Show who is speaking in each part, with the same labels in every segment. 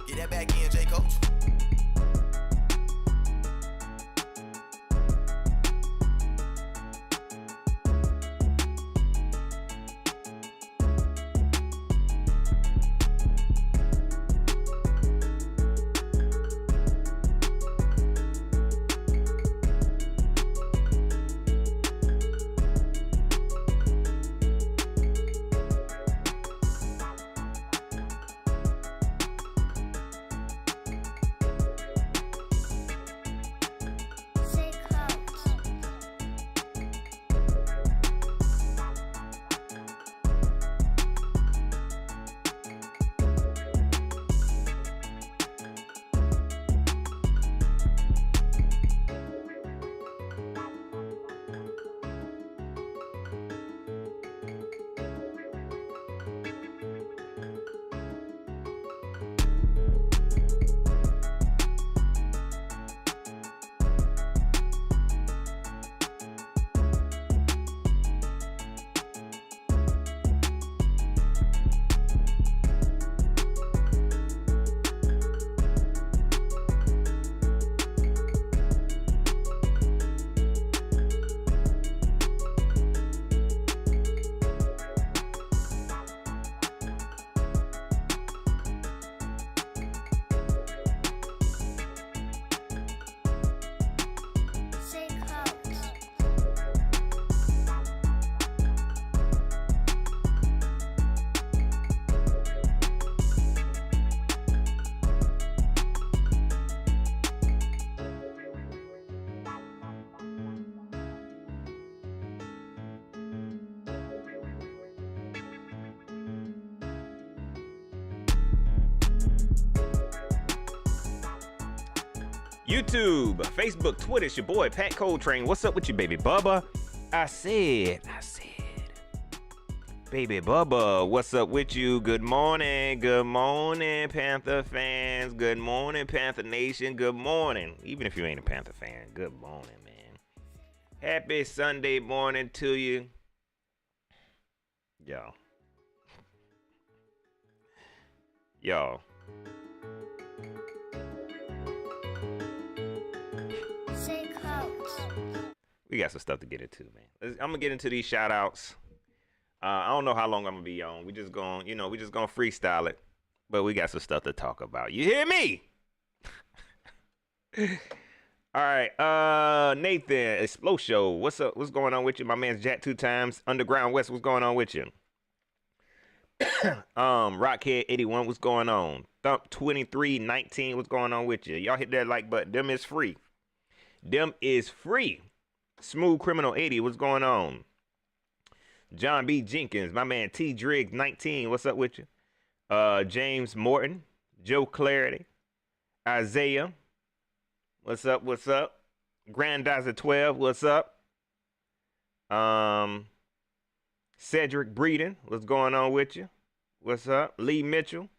Speaker 1: Get that back in, J. Coach.
Speaker 2: YouTube, Facebook, Twitter, it's your boy Pat Coltrane. What's up with you, baby Bubba? I said, baby Bubba, what's up with you? Good morning, Panther fans. Good morning, Panther Nation. Good morning. Even if you ain't a Panther fan, good morning, man. Happy Sunday morning to you. Y'all. We got some stuff to get into, man. I'm gonna get into these shout outs. I don't know how long I'm gonna be on. We just gonna freestyle it. But we got some stuff to talk about. You hear me? All right, Nathan, Explo Show. What's up? What's going on with you? My man's Jack 2 times. Underground West, what's going on with you? Rockhead 81, what's going on? Thump 2319, what's going on with you? Y'all hit that like button. Them is free. Smooth Criminal 80, what's going on? John B. Jenkins, my man T Driggs 19, what's up with you? James Morton, Joe Clarity, Isaiah, what's up? Grandizer 12, what's up? Cedric Breeden, what's going on with you? What's up? Lee Mitchell,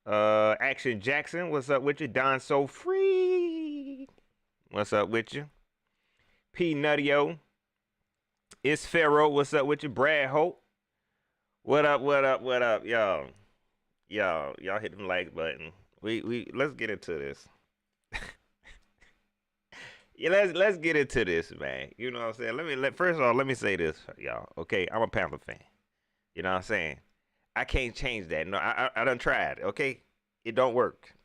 Speaker 2: Action Jackson, what's up with you? Don So Free, what's up with you? P Nuttio, It's Pharaoh, what's up with you? Brad Hope, what up, y'all? Y'all hit the like button. We let's get into this. Yeah, let's get into this, man. You know what I'm saying? First of all, let me say this, y'all. Okay, I'm a Panther fan. You know what I'm saying? I can't change that. No, I done tried. Okay, it don't work.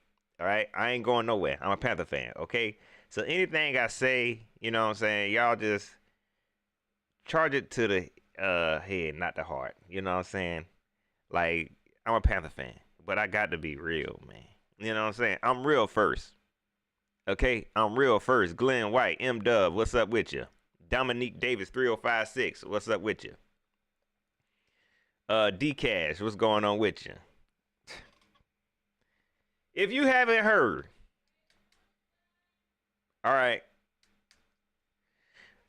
Speaker 2: All right, I ain't going nowhere. I'm a Panther fan. Okay, so anything I say, you know what I'm saying, y'all just charge it to the head, not the heart. You know what I'm saying? Like, I'm a Panther fan, but I got to be real, man. You know what I'm saying? I'm real first. Okay, I'm real first. Glenn White, M Dub, what's up with you? Dominique Davis 3056, what's up with you? D Cash, what's going on with you? If you haven't heard, all right.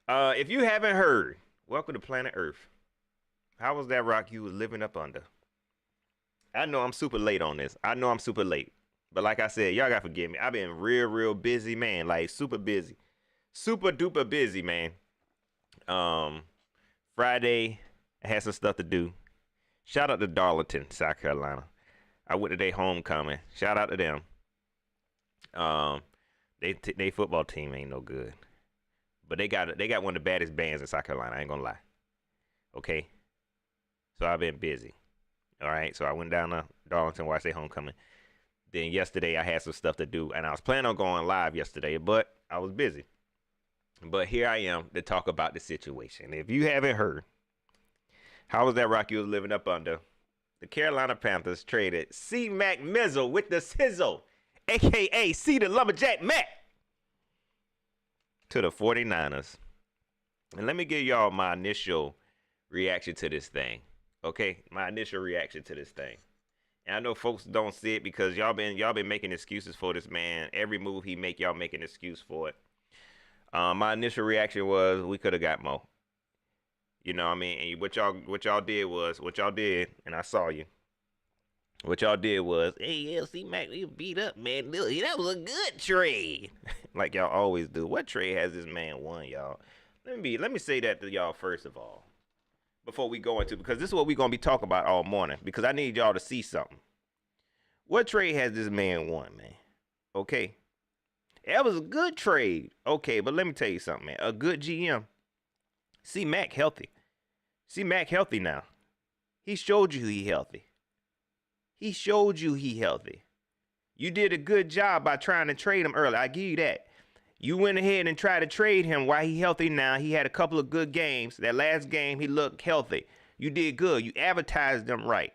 Speaker 2: If you haven't heard, welcome to Planet Earth. How was that rock you was living up under? I know I'm super late on this. But like I said, y'all gotta forgive me. I've been real busy, man. Like super busy. Super duper busy, man. Friday, I had some stuff to do. Shout out to Darlington, South Carolina. I went to their homecoming. Shout out to them. Um, they football team ain't no good, but they got one of the baddest bands in South Carolina. I ain't gonna lie. Okay, so I've been busy. All right, so I went down to Darlington, watched their homecoming. Then yesterday I had some stuff to do, and I was planning on going live yesterday, but I was busy. But here I am to talk about the situation. If you haven't heard, how was that rock you was living up under? The Carolina Panthers traded C. Mac Mizzle with the sizzle, a.k.a. C. the Lumberjack Mac, to the 49ers. And let me give y'all my initial reaction to this thing. Okay? My initial reaction to this thing. And I know folks don't see it because y'all been making excuses for this man. Every move he make, y'all make an excuse for it. My initial reaction was we could have got more. You know what I mean? And what y'all did, and I saw you. What y'all did was, hey, LC Mac, you beat up, man. That was a good trade. Like y'all always do. What trade has this man won, y'all? Let me say that to y'all first of all. Before we go into, because this is what we're going to be talking about all morning, because I need y'all to see something. What trade has this man won, man? Okay. That was a good trade. Okay, but let me tell you something, man. A good GM. See Mac healthy. See Mac healthy now. He showed you he healthy. He showed you he healthy. You did a good job by trying to trade him early. I give you that. You went ahead and tried to trade him while he healthy now. He had a couple of good games. That last game, he looked healthy. You did good. You advertised them right.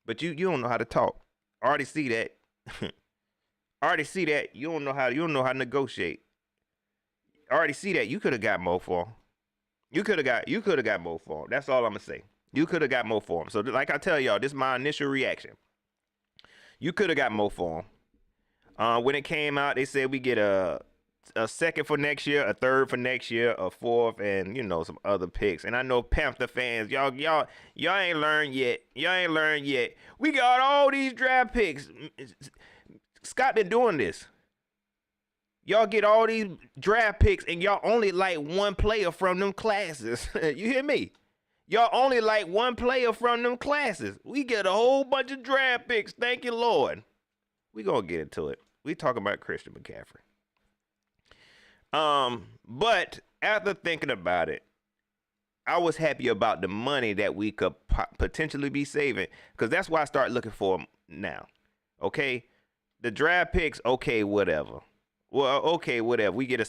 Speaker 2: But you don't know how to talk. I already see that. I already see that. You don't know how to negotiate. I already see that. You could have got more for him. You could have got more for him. That's all I'm gonna say. You could have got more for him. So like I tell y'all, this is my initial reaction. You could have got more for him. When it came out, they said we get a second for next year, a third for next year, a fourth, and some other picks. And I know Panther fans, y'all ain't learned yet. Y'all ain't learned yet. We got all these draft picks. Scott been doing this. Y'all get all these draft picks, and y'all only like one player from them classes. You hear me? Y'all only like one player from them classes. We get a whole bunch of draft picks. Thank you, Lord. We gonna get into it. We talking about Christian McCaffrey. But after thinking about it, I was happy about the money that we could potentially be saving, because that's why I start looking for them now. Okay, the draft picks. Okay, whatever. Well, okay, whatever. We get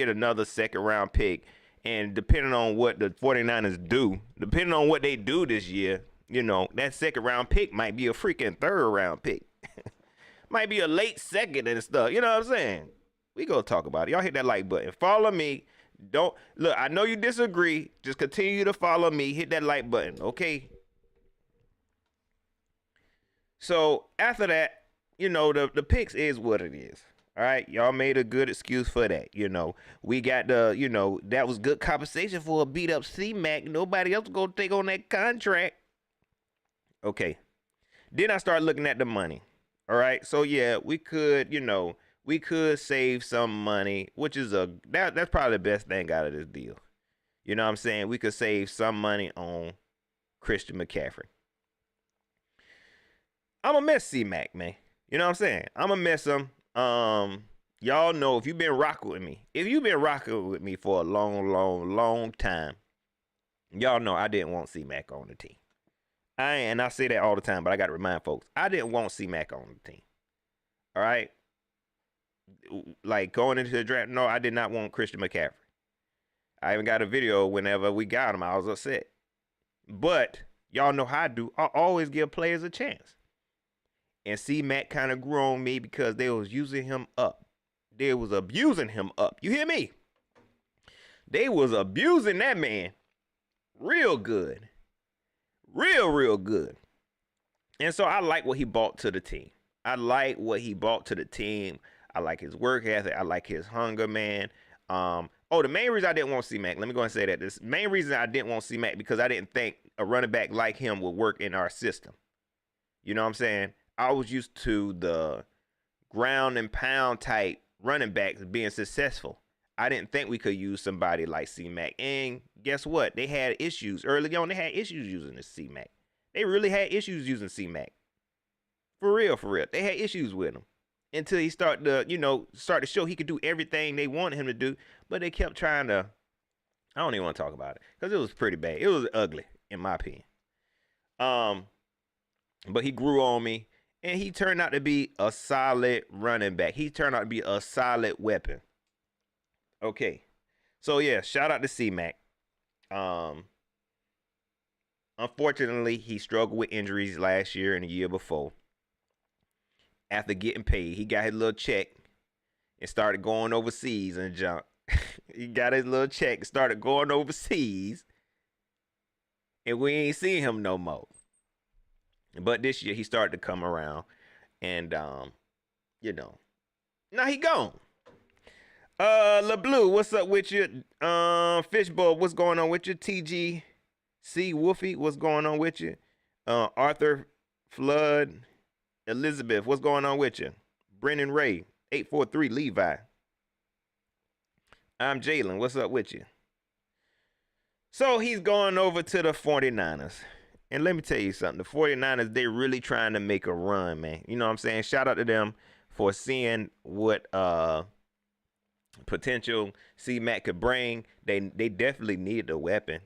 Speaker 2: another second round pick, and depending on what the 49ers do, depending on what they do this year, that second round pick might be a freaking third round pick. Might be a late second and stuff. You know what I'm saying? We gonna talk about it. Y'all hit that like button. Follow me. Don't look. I know you disagree. Just continue to follow me. Hit that like button, okay? So after that, the picks is what it is. All right, y'all made a good excuse for that. We got that was good compensation for a beat up C-Mac. Nobody else gonna take on that contract. Okay. Then I start looking at the money. All right, so yeah, we could save some money, which is that's probably the best thing out of this deal. You know what I'm saying? We could save some money on Christian McCaffrey. I'm gonna miss C-Mac, man. You know what I'm saying? I'm gonna miss him. Y'all know if you've been rocking with me for a long time, y'all know I didn't want C-Mac on the team. I say that all the time, but I got to remind folks, I didn't want C-Mac on the team. All right? Like, going into the draft, no, I did not want Christian McCaffrey. I even got a video whenever we got him. I was upset. But y'all know how I do. I always give players a chance. And C-Mac kind of grew on me because they was using him up. They was abusing him up. You hear me? They was abusing that man real good. Real good. And so I like what he brought to the team. I like his work ethic. I like his hunger, man. The main reason I didn't want C-Mac, let me go and say that. This main reason I didn't want C-Mac because I didn't think a running back like him would work in our system. You know what I'm saying? I was used to the ground and pound type running backs being successful. I didn't think we could use somebody like C-Mac. And guess what? They had issues. Early on, they had issues using the C-Mac. They really had issues using C-Mac. For real, for real. They had issues with him until he started to show he could do everything they wanted him to do. But they kept trying to. I don't even want to talk about it because it was pretty bad. It was ugly, in my opinion. But he grew on me, and he turned out to be a solid running back. He turned out to be a solid weapon. Okay, so yeah, shout out to C-Mac. Unfortunately, he struggled with injuries last year and the year before. After getting paid, he got his little check and started going overseas and junk. He got his little check and started going overseas, and we ain't seen him no more. But this year he started to come around, and now he gone. LeBlue, what's up with you? Fishbowl, what's going on with you? TGC Wolfie, what's going on with you? Arthur Flood, Elizabeth, what's going on with you? Brennan Ray, 843 Levi. I'm Jalen, what's up with you? So he's going over to the 49ers. And let me tell you something. The 49ers, they really trying to make a run, man. You know what I'm saying? Shout out to them for seeing what potential C-Mac could bring. They definitely need a weapon.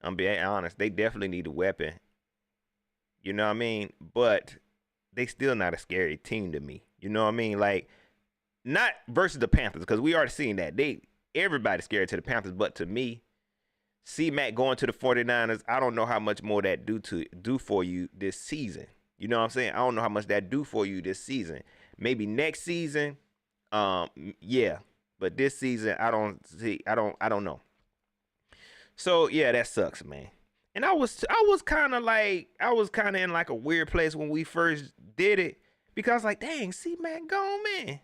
Speaker 2: I'm being honest. They definitely need a weapon. You know what I mean? But they still not a scary team to me. You know what I mean? Like, not versus the Panthers, because we already seen that. Everybody's scared to the Panthers, but to me, C-Mac going to the 49ers, I don't know how much more that do for you this season. You know what I'm saying? I don't know how much that do for you this season. Maybe next season, yeah. But this season, I don't know. So yeah, that sucks, man. And I was kind of in like a weird place when we first did it, because like, dang, C-Mac gone, man.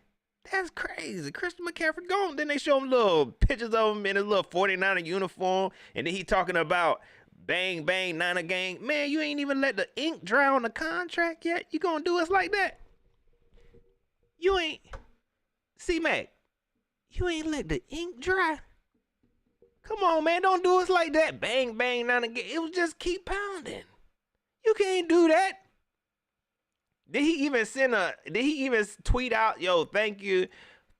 Speaker 2: That's crazy. Christian McCaffrey gone. Then they show him little pictures of him in his little 49er uniform. And then he talking about bang, bang, Niner gang. Man, you ain't even let the ink dry on the contract yet. You gonna do us like that? You ain't. C-Mac, you ain't let the ink dry? Come on, man. Don't do us like that. Bang, bang, Niner gang. It was just keep pounding. You can't do that. Did he even tweet out, yo, thank you,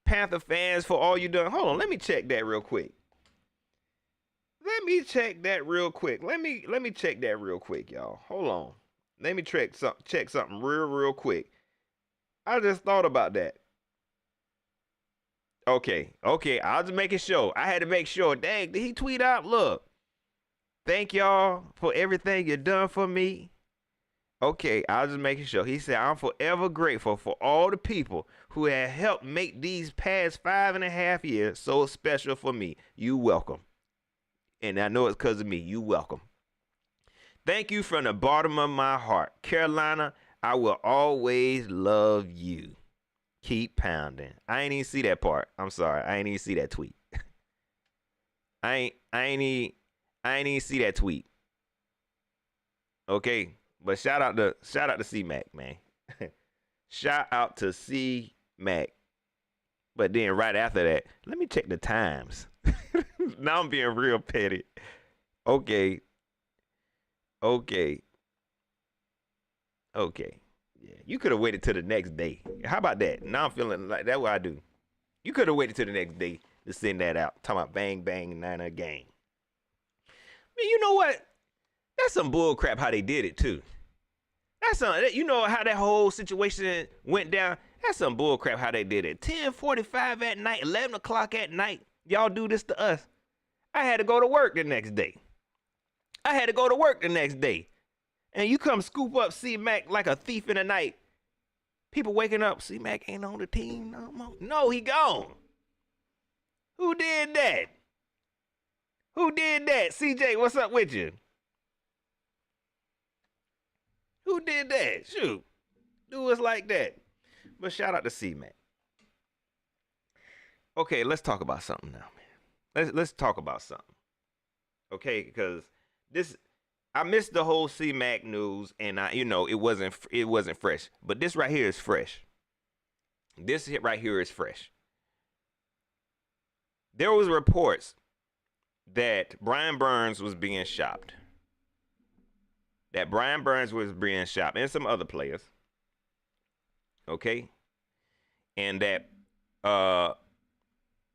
Speaker 2: Panther fans, for all you done? Hold on, let me check that real quick. Let me check that real quick, y'all. Hold on. Let me check something real quick. I just thought about that. Okay, I was just making sure. I had to make sure. Dang, did he tweet out, look, thank y'all for everything you done for me. Okay, I was just making sure. He said, I'm forever grateful for all the people who have helped make these past 5.5 years so special for me. You welcome. And I know it's because of me. You welcome. Thank you from the bottom of my heart. Carolina, I will always love you. Keep pounding. I ain't even see that part. I'm sorry. I ain't even see that tweet. I ain't even see that tweet. Okay. But shout out to C-Mac, man. Shout out to C-Mac. But then right after that, let me check the times. Now I'm being real petty. Okay. Yeah, you could have waited till the next day. How about that? Now I'm feeling like that's what I do. You could have waited till the next day to send that out. Talking about bang, bang, Niner gang. Man, you know what? That's some bull crap how they did it, too. That's some, you know how that whole situation went down? That's some bull crap how they did it. 10:45 at night, 11 o'clock at night. Y'all do this to us. I had to go to work the next day. And you come scoop up C-Mac like a thief in the night. People waking up, C-Mac ain't on the team no more. No, he gone. Who did that? CJ, what's up with you? Who did that? Shoot. Do us like that. But shout out to C-Mac. Okay, let's talk about something now, man. Let's talk about something. Okay, because I missed the whole C-Mac news, and it wasn't fresh. But this right here is fresh. There was reports that Brian Burns was being shopped. that Brian Burns was being shopped and some other players. Okay, and that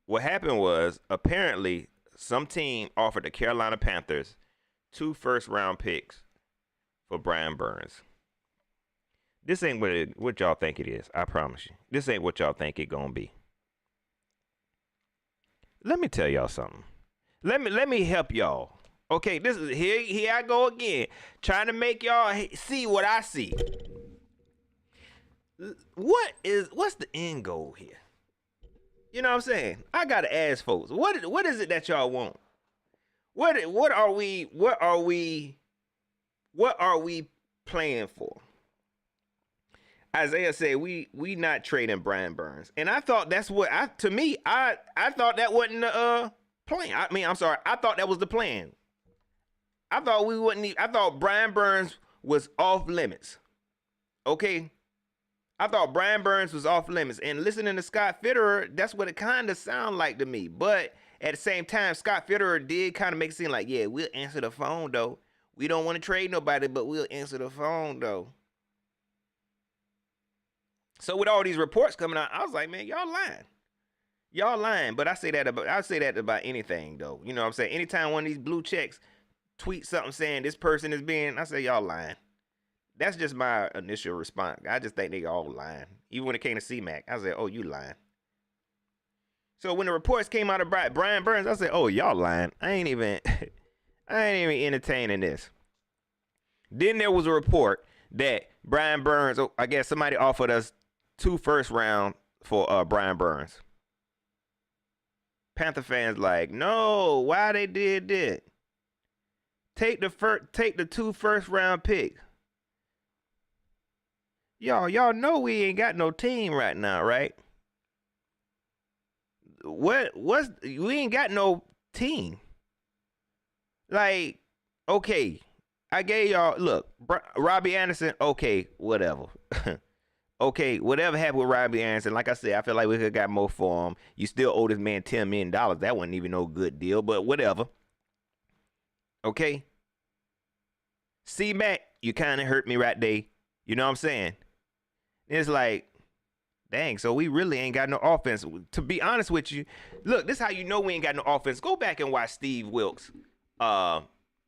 Speaker 2: what happened was apparently some team offered the Carolina Panthers 2 first-round picks for Brian Burns. This ain't what y'all think it is. I promise you. This ain't what y'all think it gonna be. Let me tell y'all something. Let me help y'all. Okay, this is here I go again, trying to make y'all see what I see. What's the end goal here? You know what I'm saying? I gotta ask folks, what is it that y'all want? What are we playing for? Isaiah said we not trading Brian Burns, and I thought that's what I thought that wasn't the plan. I'm sorry, I thought that was the plan. I thought Brian Burns was off limits. Okay, I thought Brian Burns was off limits, and listening to Scott Fitterer, that's what it kind of sounded like to me. But at the same time, Scott Fitterer did kind of make it seem like, yeah, we'll answer the phone though. We don't want to trade nobody, but we'll answer the phone though. So with all these reports coming out, I was like, man, y'all lying. Y'all lying. But I say that about anything though. You know what I'm saying? Anytime one of these blue checks tweet something saying this person is being, I say y'all lying. That's just my initial response. I just think they all lying. Even when it came to C-Mac, I said, oh, you lying. So when the reports came out about Brian Burns, I said, oh, y'all lying. I ain't even entertaining this. Then there was a report that Brian Burns, I guess somebody offered us 2 first round for Brian Burns. Panther fans like, no, why they did that? Take the 2 first round picks. Y'all know we ain't got no team right now, right? We ain't got no team. Like, okay, I gave y'all, look, Robbie Anderson, okay, whatever. Okay, whatever happened with Robbie Anderson, like I said, I feel like we could have got more for him. You still owe this man $10 million. That wasn't even no good deal, but whatever. Okay? C-Mac, you kind of hurt me right there. You know what I'm saying? It's like, dang, so we really ain't got no offense. To be honest with you, look, this is how you know we ain't got no offense. Go back and watch Steve Wilkes'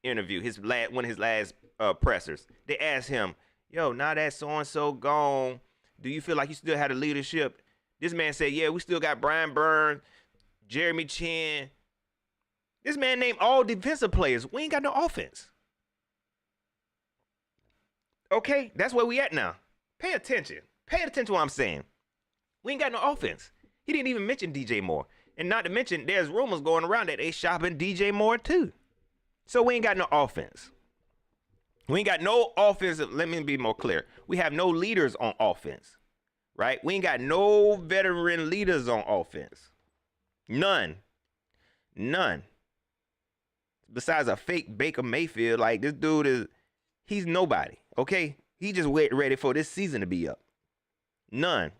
Speaker 2: interview, one of his last pressers. They asked him, yo, now that so-and-so gone, do you feel like you still had a leadership? This man said, yeah, we still got Brian Burns, Jeremy Chin. This man named all defensive players. We ain't got no offense. Okay, that's where we at now. Pay attention. Pay attention to what I'm saying. We ain't got no offense. He didn't even mention DJ Moore. And not to mention, there's rumors going around that they shopping DJ Moore too. So we ain't got no offense. We ain't got no offensive. Let me be more clear. We have no leaders on offense, right? We ain't got no veteran leaders on offense. None. Besides a fake Baker Mayfield, like this dude he's nobody, okay? He just ready for this season to be up. None.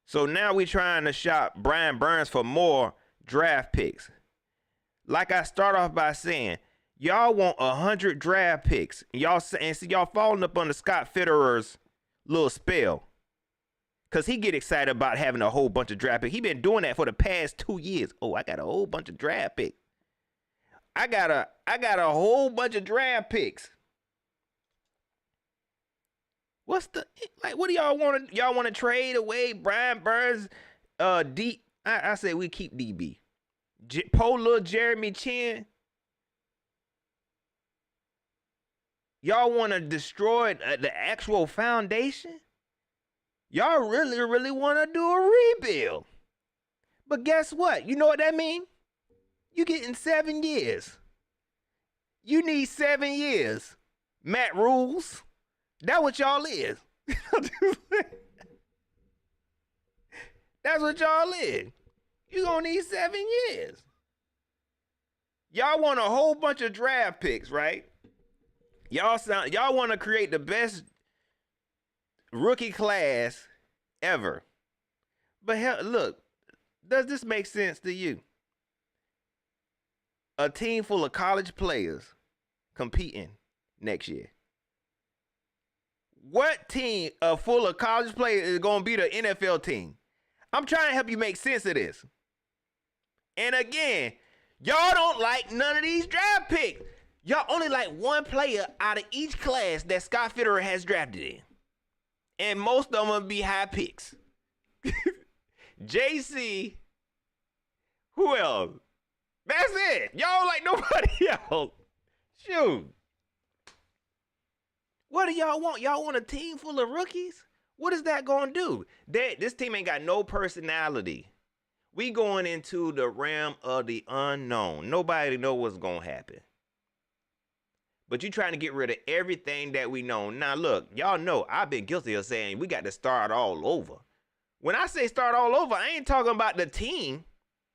Speaker 2: So now we trying to shop Brian Burns for more draft picks. Like I start off by saying, y'all want 100 draft picks. Y'all falling up under Scott Fitterer's little spell. Cause he get excited about having a whole bunch of draft picks. He been doing that for the past 2 years. Oh, I got a whole bunch of draft picks. I got a whole bunch of draft picks. What do y'all want to? Y'all want to trade away Brian Burns? I say we keep DB. Little Jeremy Chin. Y'all want to destroy the actual foundation? Y'all really want to do a rebuild. But guess what? You know what that means? You getting 7 years. You need 7 years. Matt Rules. That's what y'all is. That's what y'all is. You gonna need 7 years. Y'all want a whole bunch of draft picks, right? Y'all want to create the best rookie class ever. But hell, look, does this make sense to you? A team full of college players competing next year? What team full of college players is going to be the NFL team? I'm trying to help you make sense of this. And again, y'all don't like none of these draft picks. Y'all only like one player out of each class that Scott Fitterer has drafted in. And most of them will be high picks. JC. Who else? That's it. Y'all like nobody else. Shoot. What do y'all want? Y'all want a team full of rookies? What is that going to do? This team ain't got no personality. We going into the realm of the unknown. Nobody know what's going to happen. But you trying to get rid of everything that we know. Now, look, y'all know I've been guilty of saying we got to start all over. When I say start all over, I ain't talking about the team.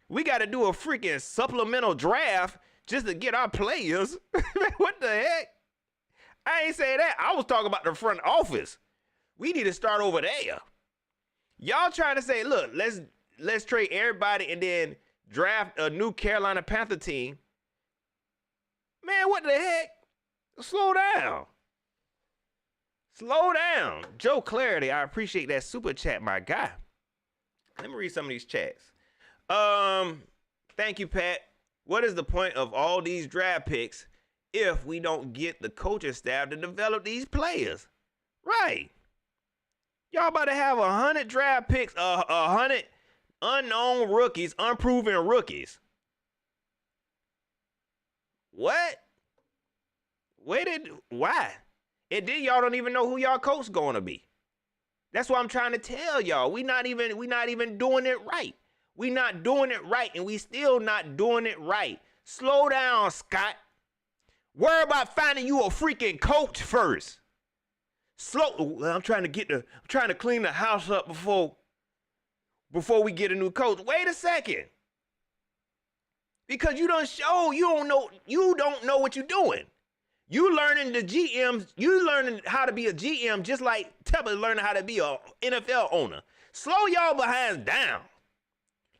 Speaker 2: We got to do a freaking supplemental draft just to get our players. What the heck? I ain't saying that. I was talking about the front office. We need to start over there. Y'all trying to say, look, let's trade everybody and then draft a new Carolina Panther team. Man, what the heck? Slow down. Slow down. Joe Clarity, I appreciate that super chat, my guy. Let me read some of these chats. Thank you, Pat. What is the point of all these draft picks if we don't get the coaching staff to develop these players? Right. Y'all about to have 100 draft picks, 100 unknown rookies, unproven rookies. What? Why? And then y'all don't even know who y'all coach going to be. That's what I'm trying to tell y'all. We not even doing it right. We not doing it right, and we still not doing it right. Slow down, Scott. Worry about finding you a freaking coach first. I'm trying to clean the house up before we get a new coach. Wait a second. Because you don't know what you're doing. You learning the GMs, you learning how to be a GM just like Tepper learning how to be a NFL owner. Slow y'all behinds down.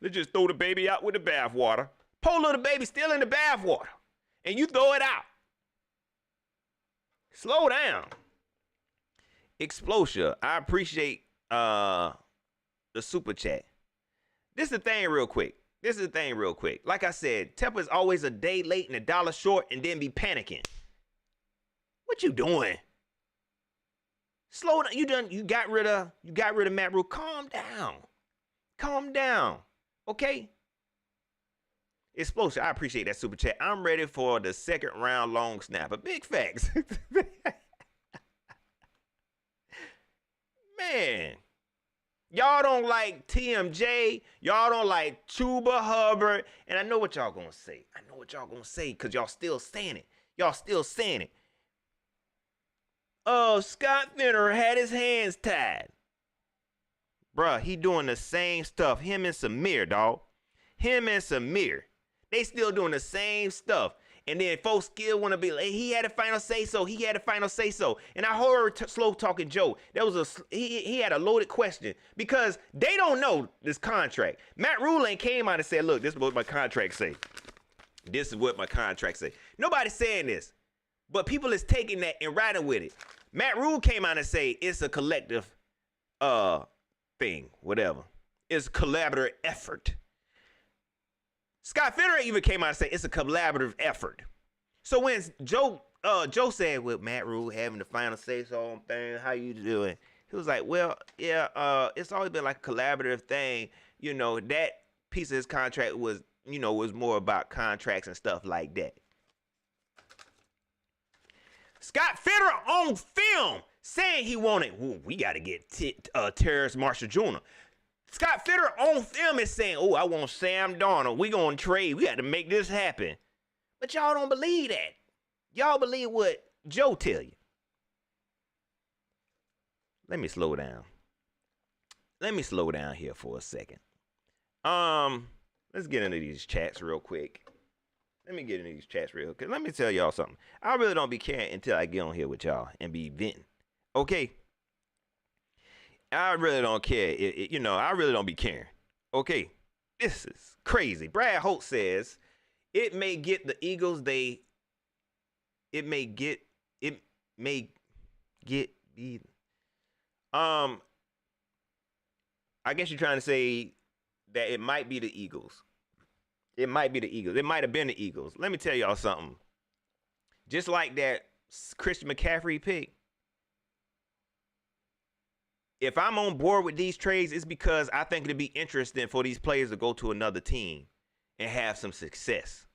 Speaker 2: Let's just throw the baby out with the bathwater. Poor little baby still in the bathwater. And you throw it out. Slow down. Explosion. I appreciate the super chat. This is the thing real quick. Like I said, Tepper's always a day late and $1 short and then be panicking. What you doing? Slow down. You got rid of Matt Rhule. Calm down. Okay? Explosion. I appreciate that super chat. I'm ready for the second round long snapper. Big facts. Man. Y'all don't like TMJ. Y'all don't like Chuba Hubbard. And I know what y'all gonna say. Because y'all still saying it. Scott Fitterer had his hands tied. Bruh, he doing the same stuff. Him and Samir, dog. They still doing the same stuff. And then folks still want to be like, he had a final say so. And I heard Slow Talking Joe. He had a loaded question because they don't know this contract. Matt Rhule ain't came out and said, look, this is what my contract say. Nobody's saying this. But people is taking that and riding with it. Matt Rhule came out and say it's a collective thing, whatever. It's a collaborative effort. Scott Fitterer even came out and said it's a collaborative effort. So when Joe said, with Matt Rhule having the final say so on things, how you doing? He was like, well, yeah, it's always been like a collaborative thing. You know, that piece of his contract was more about contracts and stuff like that. Scott Fitterer on film saying he wanted, we got to get Terrace Marshall Jr. Scott Fitterer on film is saying, I want Sam Darnold. We going to trade. We got to make this happen. But y'all don't believe that. Y'all believe what Joe tell you. Let me slow down here for a second. Let's get into these chats real quick. Let me tell y'all something. I really don't be caring until I get on here with y'all and be venting. Okay? I really don't care. I really don't be caring. Okay? This is crazy. Brad Holt says, it may get the Eagles they it may get it may get be I guess you're trying to say that it might be the Eagles. It might be the Eagles. It might have been the Eagles. Let me tell y'all something. Just like that Christian McCaffrey pick, if I'm on board with these trades, it's because I think it'd be interesting for these players to go to another team and have some success.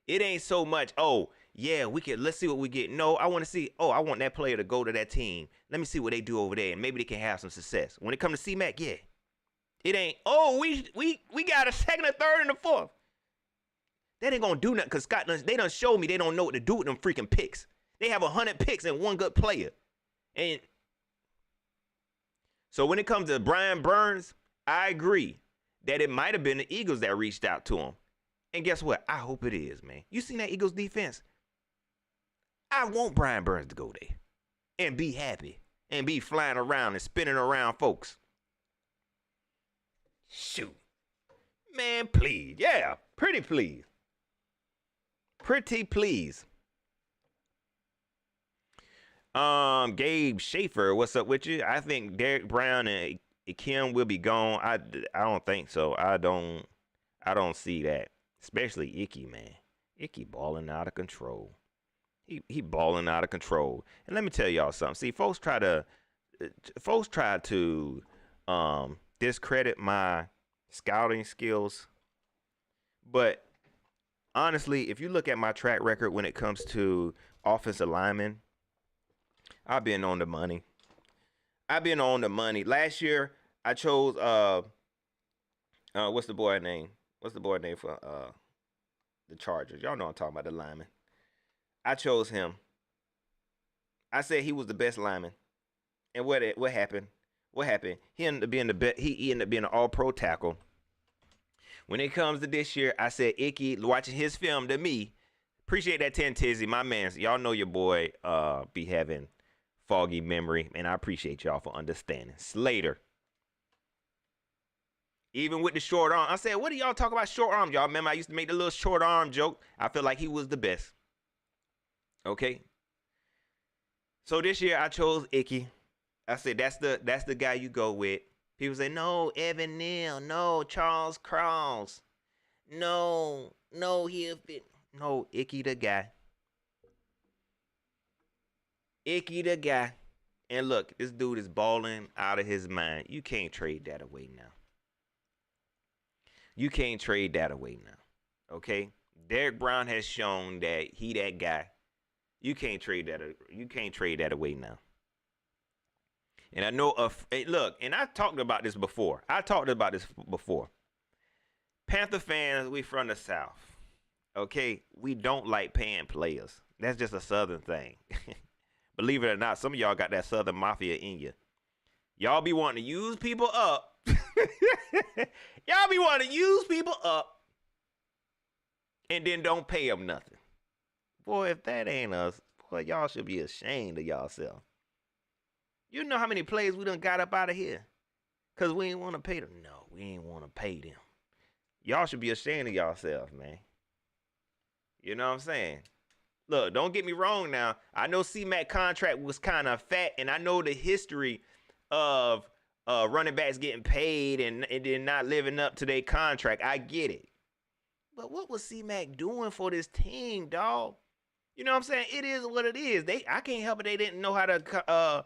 Speaker 2: It ain't so much, oh, yeah, let's see what we get. No, I want to see, I want that player to go to that team. Let me see what they do over there, and maybe they can have some success. When it comes to C-Mac, yeah. It ain't, we got a second, a third, and a fourth. They ain't gonna do nothing because they done showed me they don't know what to do with them freaking picks. They have 100 picks and one good player. And so when it comes to Brian Burns, I agree that it might have been the Eagles that reached out to him. And guess what? I hope it is, man. You seen that Eagles defense? I want Brian Burns to go there and be happy and be flying around and spinning around folks. Shoot. Man, please. Yeah, pretty please. Pretty please. Gabe Schaefer, what's up with you? I think Derek Brown and Kim will be gone. I don't think so. I don't see that. Especially Icky, man. Icky balling out of control. He balling out of control. And let me tell y'all something. See, folks try to discredit my scouting skills. But honestly, if you look at my track record when it comes to offensive linemen, I've been on the money. Last year, I chose what's the boy name? What's the boy name for the Chargers? Y'all know I'm talking about, the lineman. I chose him. I said he was the best lineman. And what happened? What happened? He ended up being he ended up being an all-pro tackle. When it comes to this year, I said Icky, watching his film to me. Appreciate that 10 Tizzy, my man. Y'all know your boy be having foggy memory, and I appreciate y'all for understanding. Slater. Even with the short arm, I said, what do y'all talk about short arms? Y'all remember I used to make the little short arm joke? I feel like he was the best. Okay. So this year I chose Icky. I said that's the guy you go with. People say, no, Evan Neal, no, Charles Cross. No, Icky the guy. Icky the guy. And look, this dude is balling out of his mind. You can't trade that away now. You can't trade that away now. Okay? Derek Brown has shown that he that guy. You can't trade that away now. And I know look, and I talked about this before. Panther fans, we from the South. Okay? We don't like paying players. That's just a Southern thing. Believe it or not, some of y'all got that Southern Mafia in you. Y'all be wanting to use people up. Y'all be wanting to use people up and then don't pay them nothing. Boy, if that ain't us, boy, y'all should be ashamed of y'allself. You know how many players we done got up out of here? Because we ain't want to pay them. No, we ain't want to pay them. Y'all should be ashamed of yourself, man. You know what I'm saying? Look, don't get me wrong now. I know C-Mac contract was kind of fat, and I know the history of running backs getting paid and then not living up to their contract. I get it. But what was C-Mac doing for this team, dog? You know what I'm saying? It is what it is. I can't help it. They didn't know how to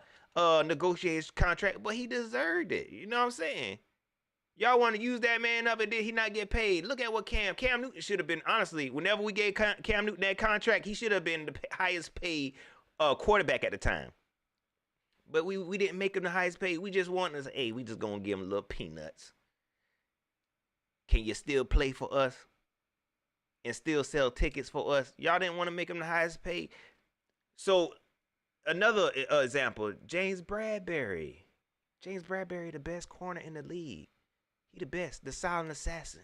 Speaker 2: negotiate his contract, but he deserved it. You know what I'm saying? Y'all want to use that man up, and did he not get paid? Look at what Cam Newton should have been. Honestly, whenever we gave Cam Newton that contract, he should have been the highest paid quarterback at the time. But we didn't make him the highest paid. We just wanted to say, hey, we just going to give him little peanuts. Can you still play for us and still sell tickets for us? Y'all didn't want to make him the highest paid. So another example, James Bradbury. James Bradbury, the best corner in the league. He the best, the silent assassin.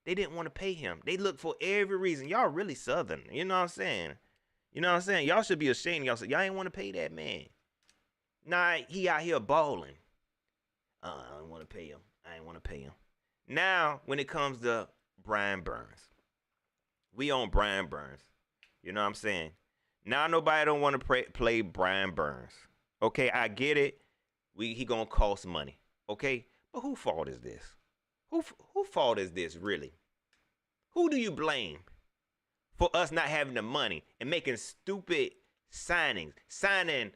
Speaker 2: They didn't want to pay him. They looked for every reason. Y'all really Southern. You know what I'm saying? You know what I'm saying? Y'all should be ashamed of y'all. Y'all ain't want to pay that man. Nah, he out here balling. I don't want to pay him. I ain't want to pay him. Now, when it comes to Brian Burns, we own Brian Burns. You know what I'm saying? Now nobody don't want to play Brian Burns. Okay, I get it. He gonna cost money. Okay, but who fault is this? Who fault is this really? Who do you blame for us not having the money and making stupid signings, signing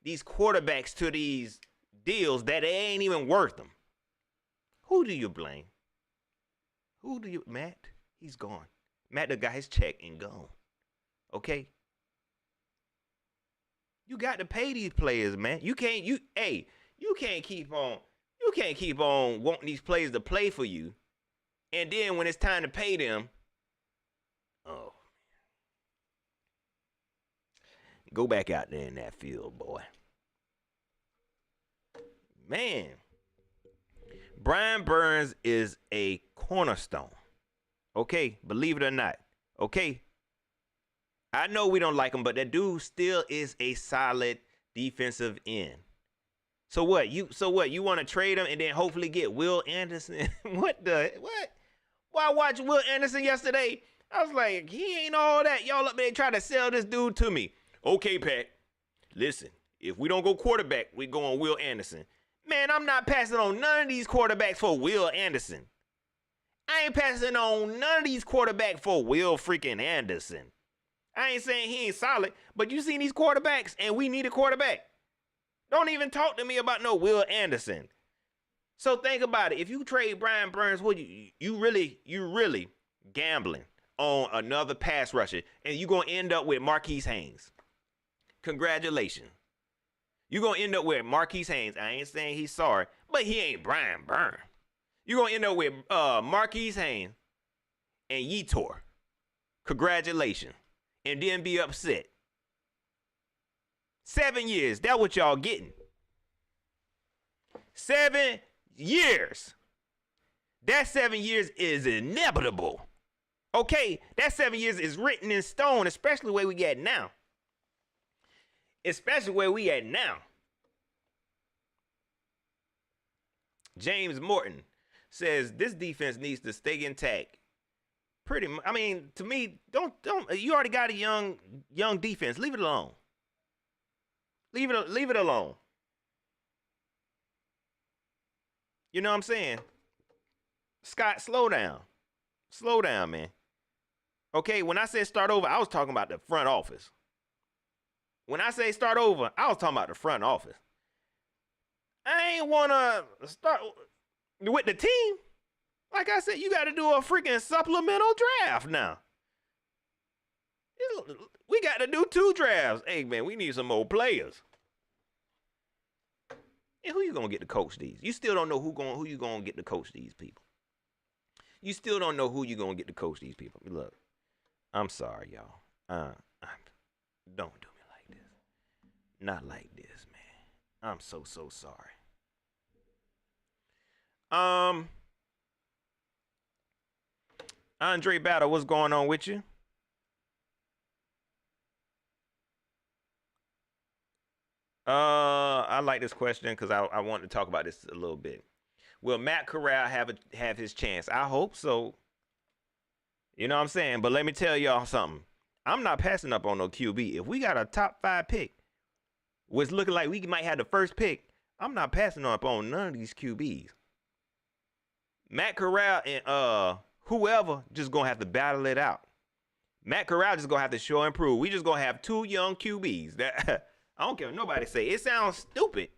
Speaker 2: these quarterbacks to these deals that they ain't even worth them? Who do you blame? Matt? He's gone. Matt done got his check and gone. Okay? You got to pay these players, man. You can't keep on wanting these players to play for you. And then when it's time to pay them, oh, go back out there in that field, boy. Man, Brian Burns is a cornerstone. Okay, believe it or not. Okay, I know we don't like him, but that dude still is a solid defensive end. So what? You want to trade him and then hopefully get Will Anderson? What? Well, I watched Will Anderson yesterday. I was like, he ain't all that. Y'all up there trying to sell this dude to me. Okay, Pat. Listen, if we don't go quarterback, we go on Will Anderson. Man, I'm not passing on none of these quarterbacks for Will Anderson. I ain't passing on none of these quarterbacks for Will freaking Anderson. I ain't saying he ain't solid, but you seen these quarterbacks, and we need a quarterback. Don't even talk to me about no Will Anderson. So think about it. If you trade Brian Burns, what you really gambling on another pass rusher, and you're going to end up with Marquise Haynes. Congratulations. You're going to end up with Marquise Haynes. I ain't saying he's sorry, but he ain't Brian Burns. You're going to end up with Marquise Haynes and Yetur. Congratulations. And then be upset. 7 years. That's what y'all getting. 7 years. That 7 years is inevitable. Okay? That 7 years is written in stone, especially where we at now. Especially where we at now. James Morton says this defense needs to stay intact. I mean, to me, don't you already got a young defense. Leave it alone. Leave it alone. You know what I'm saying? Scott, slow down. Slow down, man. Okay, when I said start over, I was talking about the front office. When I say start over, I was talking about the front office. I ain't want to start with the team. Like I said, you got to do a freaking supplemental draft now. We got to do 2 drafts. Hey, man, we need some more players. And who you going to get to coach these? You still don't know who you going to get to coach these people. You still don't know who you going to get to coach these people. Look, I'm sorry, y'all. Don't do me like this. Not like this, man. I'm so sorry. Andre Battle, what's going on with you? I like this question because I want to talk about this a little bit. Will Matt Corral have his chance? I hope so. You know what I'm saying? But let me tell y'all something. I'm not passing up on no QB. If we got a top 5 pick, what's looking like we might have the first pick, I'm not passing up on none of these QBs. Matt Corral and whoever just gonna have to battle it out. Matt Corral just gonna have to show and prove. We just gonna have 2 young QBs. That I don't care what nobody say. It sounds stupid.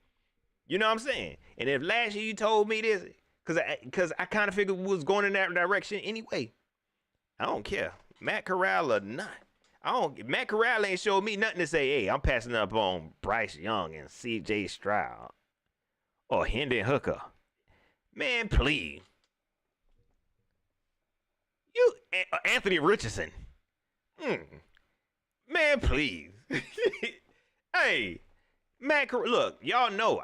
Speaker 2: You know what I'm saying? And if last year you told me this, because I kind of figured we was going in that direction anyway. I don't care. Matt Corral or not. Matt Corral ain't showed me nothing to say, hey, I'm passing up on Bryce Young and C.J. Stroud or Hendon Hooker. Man, please. You, Anthony Richardson. Man, please. Hey, Matt Corral, look, y'all know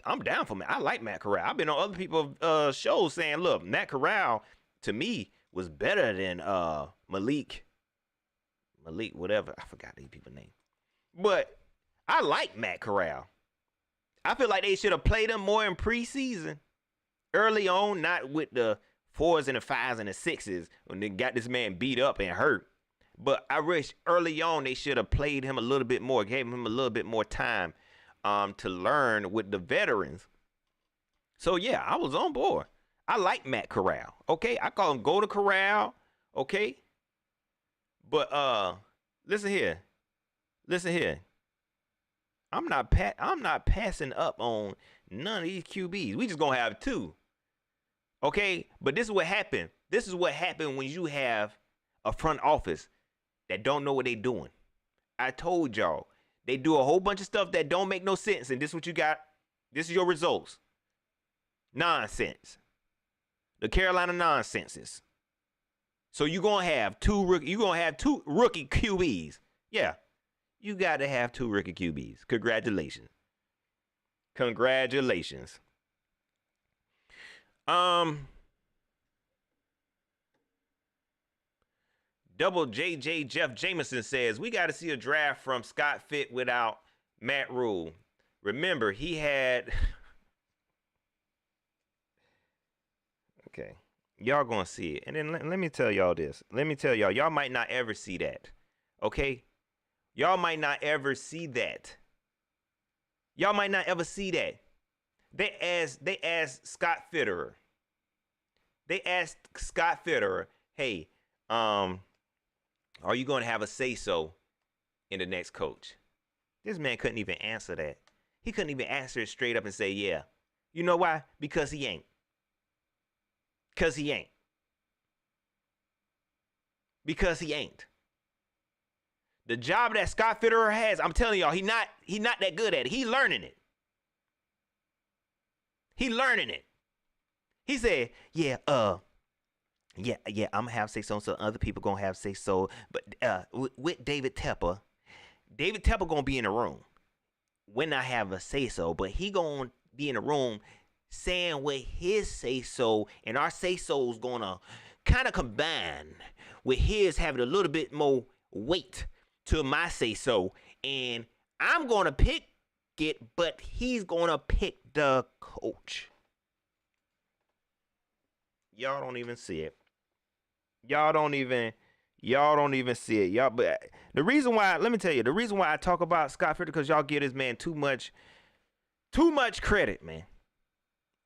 Speaker 2: I'm down for Matt. I like Matt Corral. I've been on other people's shows saying, look, Matt Corral to me was better than Malik, whatever. I forgot these people's name. But I like Matt Corral. I feel like they should have played him more in preseason. Early on, not with the 4s and the 5s and the 6s when they got this man beat up and hurt. But I wish early on they should have played him a little bit more, gave him a little bit more time to learn with the veterans. So yeah, I was on board. I like Matt Corral. Okay, I call him Go to Corral. Okay, but listen here, listen here. I'm not passing up on none of these QBs. We just gonna have two. Okay, but this is what happened. This is what happened when you have a front office that don't know what they doing. I told y'all they do a whole bunch of stuff that don't make no sense, and this is what you got. This is your results. Nonsense. The Carolina nonsenses. So you're gonna have two rookie QBs. Yeah. You gotta have two rookie QBs. Congratulations. Congratulations. Double JJ Jeff Jameson says we got to see a draft from Scott Fitt without Matt Rhule. Remember, he had. Okay, y'all gonna see it, and then let me tell y'all this. Let me tell y'all might not ever see that. Okay, y'all might not ever see that. Y'all might not ever see that. They asked Scott Fitterer. They asked Scott Fitterer, hey, are you going to have a say-so in the next coach? This man couldn't even answer that. He couldn't even answer it straight up and say, yeah. You know why? Because he ain't. Because he ain't. Because he ain't. The job that Scott Fitterer has, I'm telling y'all, he not that good at it. He learning it. He learning it. He said, yeah, I'm gonna have say so other people gonna have say so. But with David Tepper gonna be in the room when I have a say so, but he gonna be in the room saying what his say so, and our say so's gonna kind of combine with his having a little bit more weight to my say so, and I'm gonna pick it, but he's gonna pick the coach. Y'all don't even see it. Y'all don't even see it. Y'all, but the reason why, let me tell you, the reason why I talk about Scott Fitterer, because y'all give this man too much credit, man.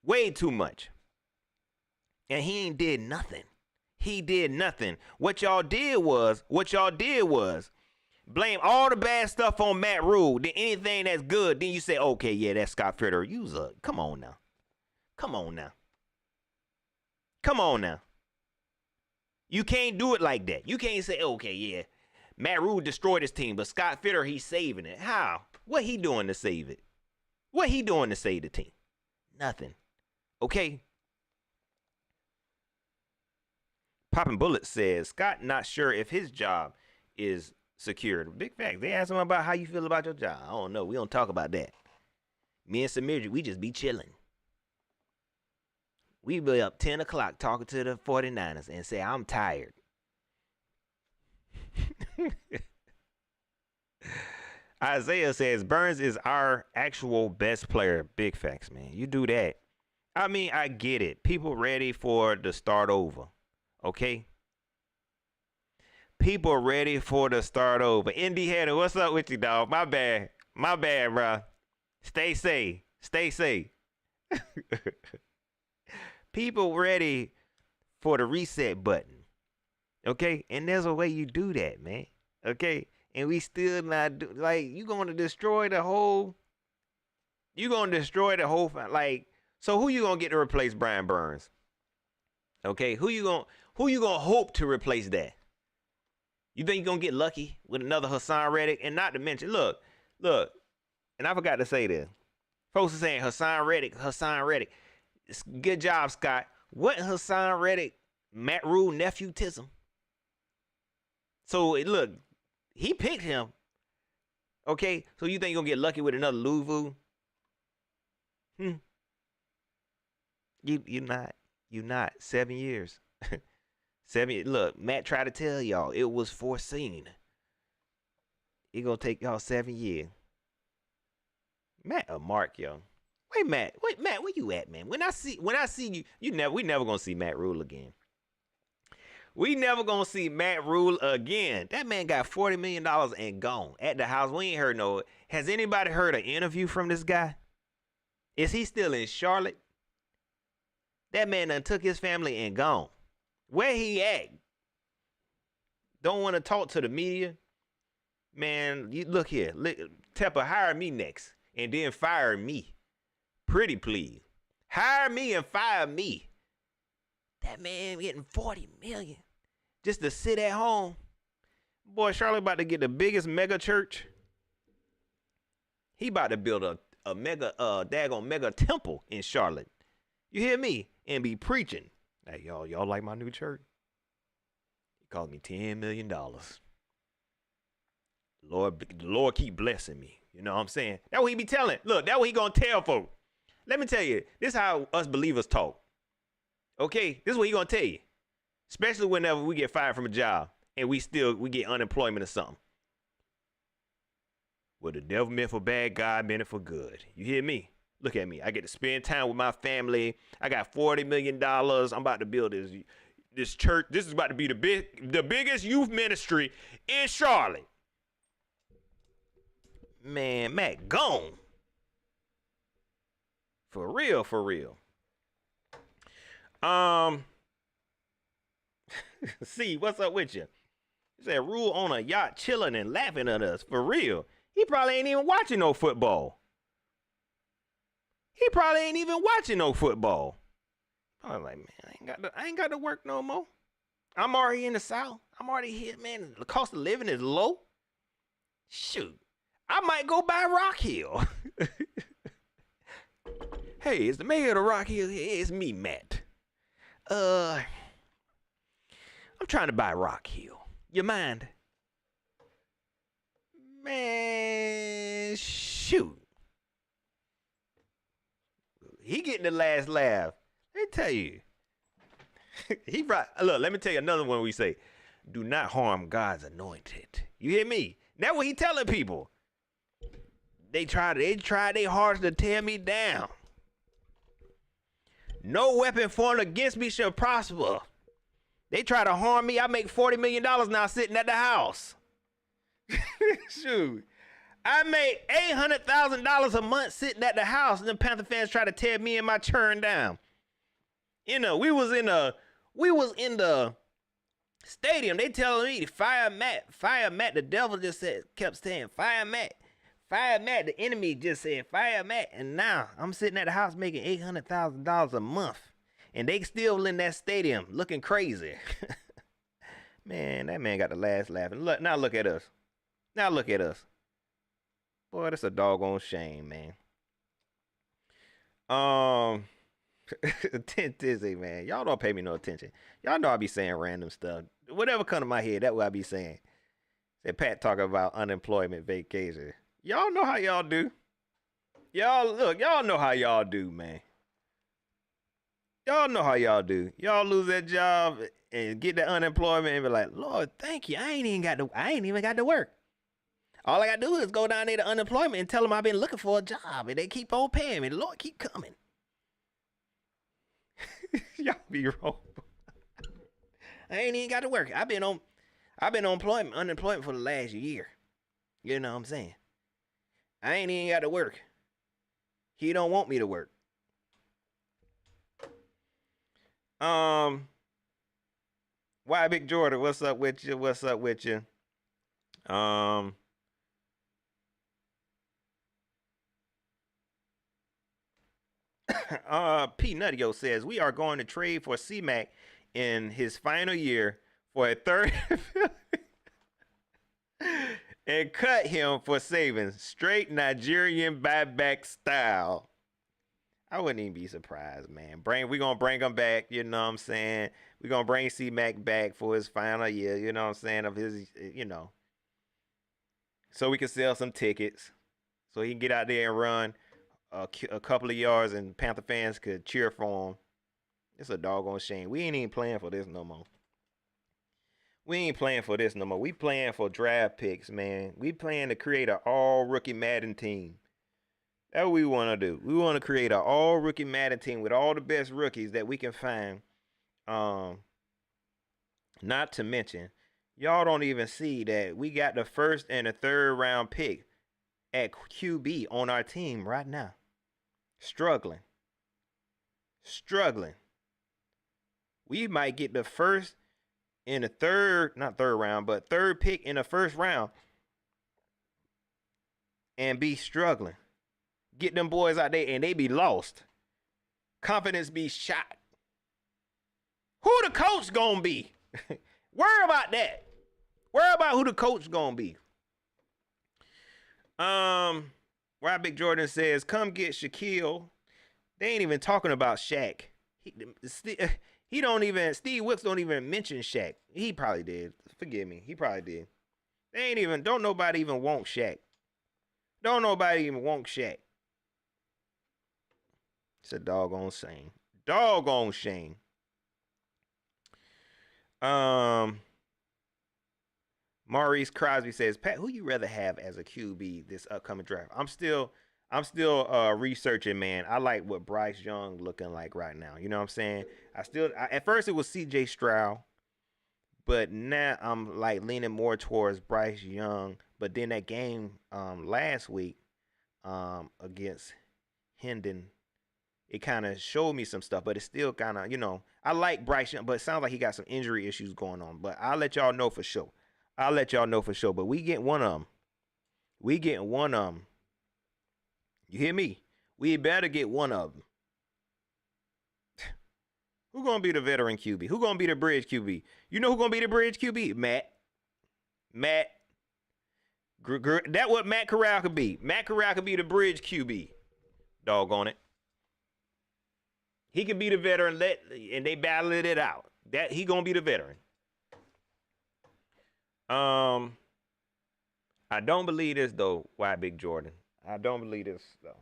Speaker 2: Way too much. And he ain't did nothing. He did nothing. What y'all did was blame all the bad stuff on Matt Rhule. Then anything that's good, then you say, okay, yeah, that's Scott Fitterer. Come on now. You can't do it like that. You can't say, okay, yeah, Matt Rhule destroyed his team, but Scott Fitterer, he's saving it. How? What he doing to save it? What he doing to save the team? Nothing. Okay? Poppin' Bullet says, Scott not sure if his job is secured. Big fact. They asked him about how you feel about your job. I don't know. We don't talk about that. Me and Samir, we just be chilling. We be up 10 o'clock talking to the 49ers and say, I'm tired. Isaiah says, Burns is our actual best player. Big facts, man. You do that. I mean, I get it. People ready for the start over. Okay? People ready for the start over. Indy Header, what's up with you, dog? My bad, bro. Stay safe. People ready for the reset button. Okay? And there's a way you do that, man. Okay? And we still not you're going to destroy the whole like, so who you going to get to replace Brian Burns? Okay? Who you going to hope to replace that? You think you're going to get lucky with another Hassan Reddick? And not to mention, look, and I forgot to say this. Folks are saying Hassan Reddick. Good job, Scott. What Hassan Reddick, Matt Rhule, nephew Tism? So, look, he picked him. Okay, so you think you're going to get lucky with another Louvu? You're not. 7 years. 7 years. Look, Matt tried to tell y'all it was foreseen. It going to take y'all 7 years. Matt or Mark, yo. Wait, Matt, where you at, man? When I see you, we never gonna see Matt Rhule again. We never gonna see Matt Rhule again. That man got $40 million and gone at the house. We ain't heard no. Has anybody heard an interview from this guy? Is he still in Charlotte? That man done took his family and gone. Where he at? Don't want to talk to the media? Man, you look here. Tepper, hire me next and then fire me. Pretty please. Hire me and fire me. That man getting $40 million just to sit at home. Boy, Charlotte about to get the biggest mega church. He about to build a mega daggone mega temple in Charlotte. You hear me? And be preaching. Hey, y'all like my new church? He cost me $10 million. The Lord keep blessing me. You know what I'm saying? That's what he be telling. Look, that's what he gonna tell folks. Let me tell you, this is how us believers talk. Okay? This is what he gonna tell you. Especially whenever we get fired from a job and we get unemployment or something. Well, the devil meant for bad, God meant it for good. You hear me? Look at me. I get to spend time with my family. I got $40 million. I'm about to build this church. This is about to be the biggest youth ministry in Charlotte. Man, Matt gone. For real, for real. See, what's up with you? He said Rhule on a yacht chilling and laughing at us. For real. He probably ain't even watching no football. I was like, man, I ain't got to work no more. I'm already in the South. I'm already here, man. The cost of living is low. Shoot. I might go buy Rock Hill. Hey, it's the mayor of the Rock Hill. It's me, Matt. I'm trying to buy Rock Hill. You mind? Man, shoot. He getting the last laugh. Let me tell you. Look, let me tell you another one we say. Do not harm God's anointed. You hear me? That's what he telling people. They tried their hardest to tear me down. No weapon formed against me shall prosper. They try to harm me. I make $40 million now sitting at the house. Shoot. I made $800,000 a month sitting at the house, and the Panther fans try to tear me and my churn down. You know, we was in the stadium. They telling me fire Matt. The devil just kept saying fire Matt. The enemy just said fire Matt. And now I'm sitting at the house making $800,000 a month, and they still in that stadium looking crazy. Man, that man got the last laugh. And look at us. Boy, that's a doggone shame, man. Tizzy, man. Y'all don't pay me no attention. Y'all know I be saying random stuff. Whatever come to my head, that's what I be saying. Said Pat talking about unemployment vacation. Y'all know how y'all do. Y'all know how y'all do, man. Y'all know how y'all do. Y'all lose that job and get that unemployment and be like, Lord, thank you. I ain't even got to work. All I got to do is go down there to unemployment and tell them I've been looking for a job, and they keep on paying me. The Lord keep coming. Y'all be wrong. I ain't even got to work. I've been on unemployment for the last year. You know what I'm saying? I ain't even got to work. He don't want me to work. Why Big Jordan? What's up with you? P Nuttio says we are going to trade for C-Mac in his final year for a third and cut him for savings. Straight Nigerian buyback style. I wouldn't even be surprised, man. We're going to bring him back, you know what I'm saying? We're going to bring C-Mac back for his final year, you know what I'm saying, of his, you know. So we can sell some tickets so he can get out there and run a couple of yards and Panther fans could cheer for him. It's a doggone shame. We ain't even playing for this no more. We playing for draft picks, man. We playing to create an all-rookie Madden team. That's what we want to do. We want to create an all-rookie Madden team with all the best rookies that we can find. Not to mention, y'all don't even see that we got the first and the third round pick at QB on our team right now. Struggling. Struggling. We might get the first in the third, not third round, but third pick in the first round and be struggling. Get them boys out there and they be lost. Confidence be shot. Who the coach gonna be? Worry about that. Worry about who the coach gonna be. Why Big Jordan says, come get Shaquille. They ain't even talking about Shaq. He don't even, Steve Wilkes don't even mention Shaq. He probably did. Forgive me. He probably did. They ain't even, don't nobody even want Shaq. Don't nobody even want Shaq. It's a doggone shame. Doggone shame. Maurice Crosby says, Pat, who you rather have as a QB this upcoming draft? I'm still researching, man. I like what Bryce Young looking like right now. You know what I'm saying? At first it was CJ Stroud, but now I'm like leaning more towards Bryce Young. But then that game last week against Hendon, it kind of showed me some stuff, but it's still kind of, I like Bryce Young, but it sounds like he got some injury issues going on. But I'll let y'all know for sure. But we get one of them. You hear me? We better get one of them. Who gonna be the veteran QB? Who gonna be the bridge QB? You know who gonna be the bridge QB? Matt. That what Matt Corral could be. Matt Corral could be the bridge QB. Doggone it. He could be the veteran, and they battled it out. That he gonna be the veteran. I don't believe this though. Why Big Jordan? I don't believe this though.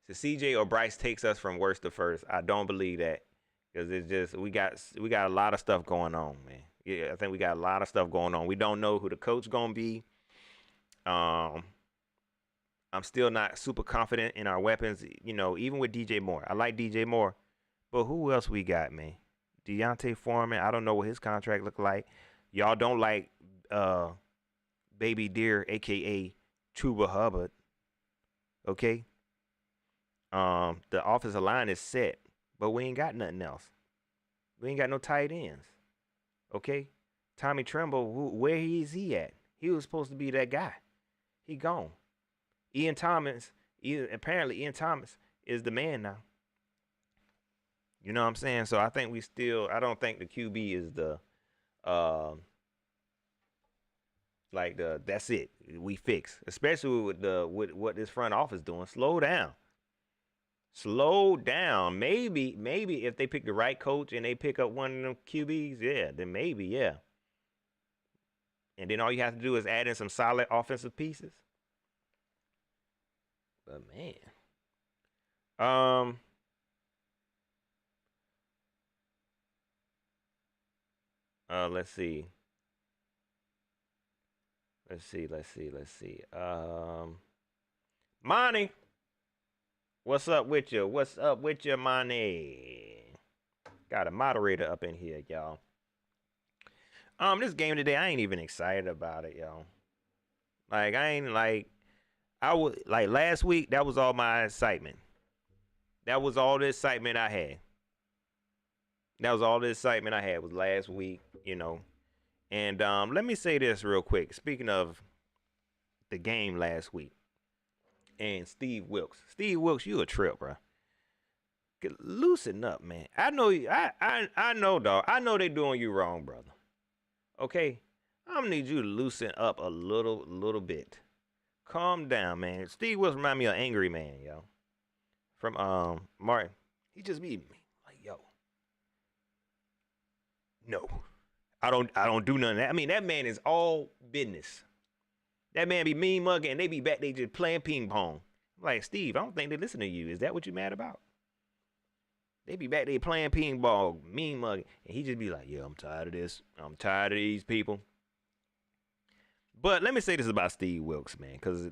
Speaker 2: So CJ or Bryce takes us from worst to first. I don't believe that because it's just we got a lot of stuff going on, man. Yeah, I think we got a lot of stuff going on. We don't know who the coach gonna be. I'm still not super confident in our weapons. Even with DJ Moore, I like DJ Moore, but who else we got, man? Deontay Foreman. I don't know what his contract look like. Y'all don't like Baby Deer, aka Chuba Hubbard. Okay. The offensive line is set, but we ain't got nothing else. We ain't got no tight ends. Okay. Tommy Tremble, where is he at? He was supposed to be that guy. He gone. Apparently Ian Thomas is the man now. You know what I'm saying? So I think I don't think the QB is that's it. We fix, especially with what this front office doing. Slow down. Maybe if they pick the right coach and they pick up one of them QBs, yeah, then maybe, yeah. And then all you have to do is add in some solid offensive pieces. But man, let's see. Monty, what's up with you? Monty? Got a moderator up in here, y'all. This game today, I ain't even excited about it, y'all. Like, I was like last week, that was all my excitement. That was all the excitement I had. Was last week, And let me say this real quick. Speaking of the game last week and Steve Wilkes. Steve Wilkes, you a trip, bro. Loosen up, man. I know you. I know, dog. I know they doing you wrong, brother. Okay? I'm gonna need you to loosen up a little bit. Calm down, man. Steve Wilkes remind me of Angry Man, yo. From Martin. He just be like, yo. No. I don't do none of that. I mean, that man is all business. That man be mean mugging and they be back there just playing ping pong. I'm like, Steve, I don't think they listen to you. Is that what you mad about? They be back there playing ping pong, mean mugging. And he just be like, yeah, I'm tired of this. I'm tired of these people. But let me say this about Steve Wilkes, man, because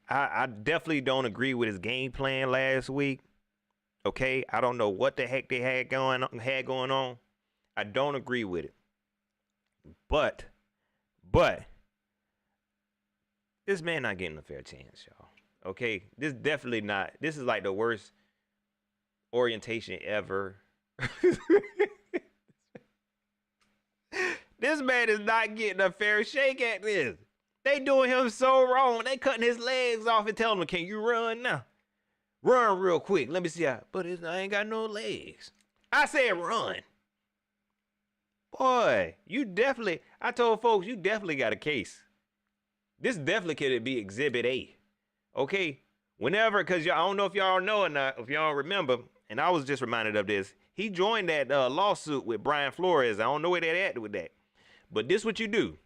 Speaker 2: I definitely don't agree with his game plan last week. Okay? I don't know what the heck they had going on. I don't agree with it. But this man not getting a fair chance, y'all. Okay, this definitely not. This is like the worst orientation ever. This man is not getting a fair shake at this. They doing him so wrong. They cutting his legs off and telling him, "Can you run now? Run real quick. Let me see how." But I ain't got no legs. I said run. Boy, you definitely. I told folks you definitely got a case. This definitely could be Exhibit A. Okay, whenever, because I don't know if y'all know or not, if y'all remember, and I was just reminded of this. He joined that lawsuit with Brian Flores. I don't know where they at with that. But this what you do.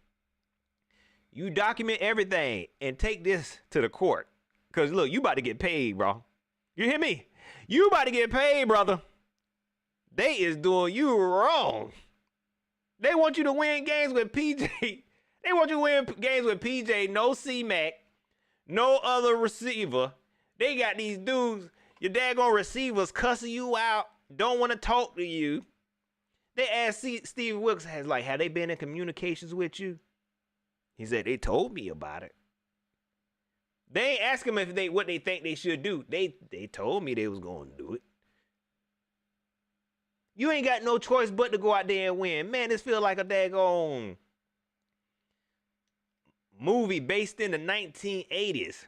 Speaker 2: You document everything and take this to the court. Because, look, you about to get paid, bro. You hear me? You about to get paid, brother. They is doing you wrong. They want you to win games with PJ. They want you to win games with PJ, no C-Mac, no other receiver. They got these dudes, your daggone receivers cussing you out, don't want to talk to you. They asked Steve Wilkes, have they been in communications with you? He said, they told me about it. They ain't ask him what they think they should do. They told me they was going to do it. You ain't got no choice but to go out there and win. Man, this feel like a daggone movie based in the 1980s.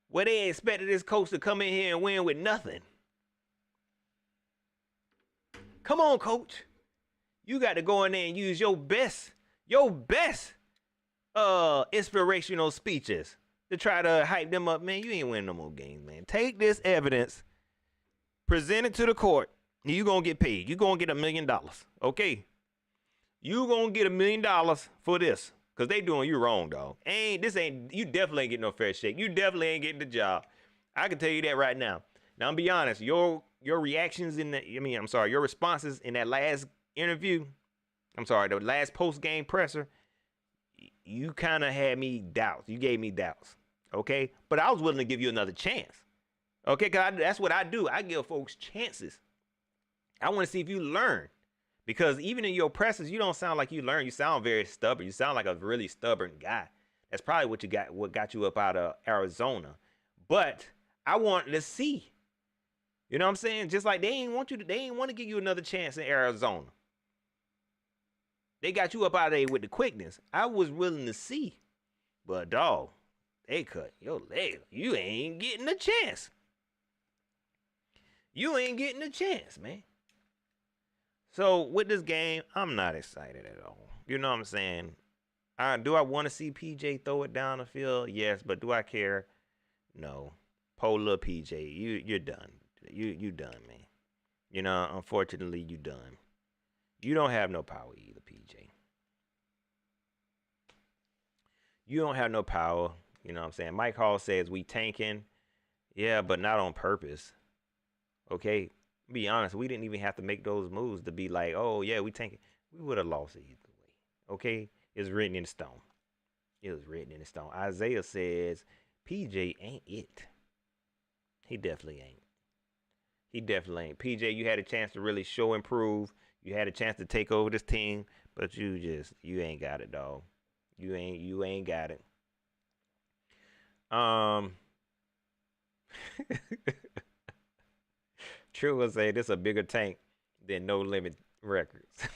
Speaker 2: Where they expected this coach to come in here and win with nothing. Come on, coach. You got to go in there and use your best inspirational speeches to try to hype them up. Man, you ain't winning no more games, man. Take this evidence, present it to the court, and you going to get paid. You going to get $1 million, okay? You going to get $1 million for this, because they doing you wrong, dog. You definitely ain't getting no fair shake. You definitely ain't getting the job. I can tell you that right now. Now, I'm be honest, your reactions your responses in that last interview, the last post-game presser, you kind of had me doubts. You gave me doubts, okay? But I was willing to give you another chance, okay? Because that's what I do. I give folks chances. I want to see if you learn. Because even in your pressers, you don't sound like you learn. You sound very stubborn. You sound like a really stubborn guy. That's probably what got you up out of Arizona. But I wanted to see. You know what I'm saying? Just like they ain't want to give you another chance in Arizona. They got you up out of there with the quickness. I was willing to see. But dog, they cut your leg. You ain't getting a chance. You ain't getting a chance, man. So with this game, I'm not excited at all. You know what I'm saying? Do I want to see PJ throw it down the field? Yes, but do I care? No. Polar PJ, you're done. You done, man. You know, unfortunately, you done. You don't have no power either, PJ. You don't have no power. You know what I'm saying? Mike Hall says we tanking. Yeah, but not on purpose. Okay? Be honest, we didn't even have to make those moves to be like, oh, yeah, we tanking. We would have lost it either way. Okay? It's written in stone. It was written in stone. Isaiah says PJ ain't it. He definitely ain't. He definitely ain't. PJ, you had a chance to really show improve. You had a chance to take over this team, but you ain't got it, dog. You ain't got it. True will say this a bigger tank than No Limit Records.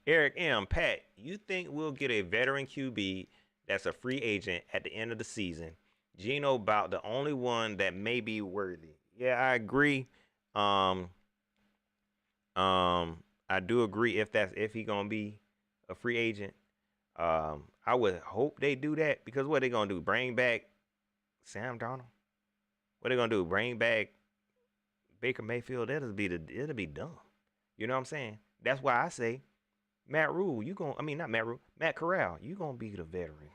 Speaker 2: Eric M. Pat, you think we'll get a veteran QB that's a free agent at the end of the season? Geno about the only one that may be worthy. Yeah, I agree. I do agree if he gonna be a free agent. I would hope they do that, because what they gonna do? Bring back Sam Darnold? What they gonna do? Bring back Baker Mayfield? It'll be dumb. You know what I'm saying? That's why I say Matt Corral, you gonna be the veteran.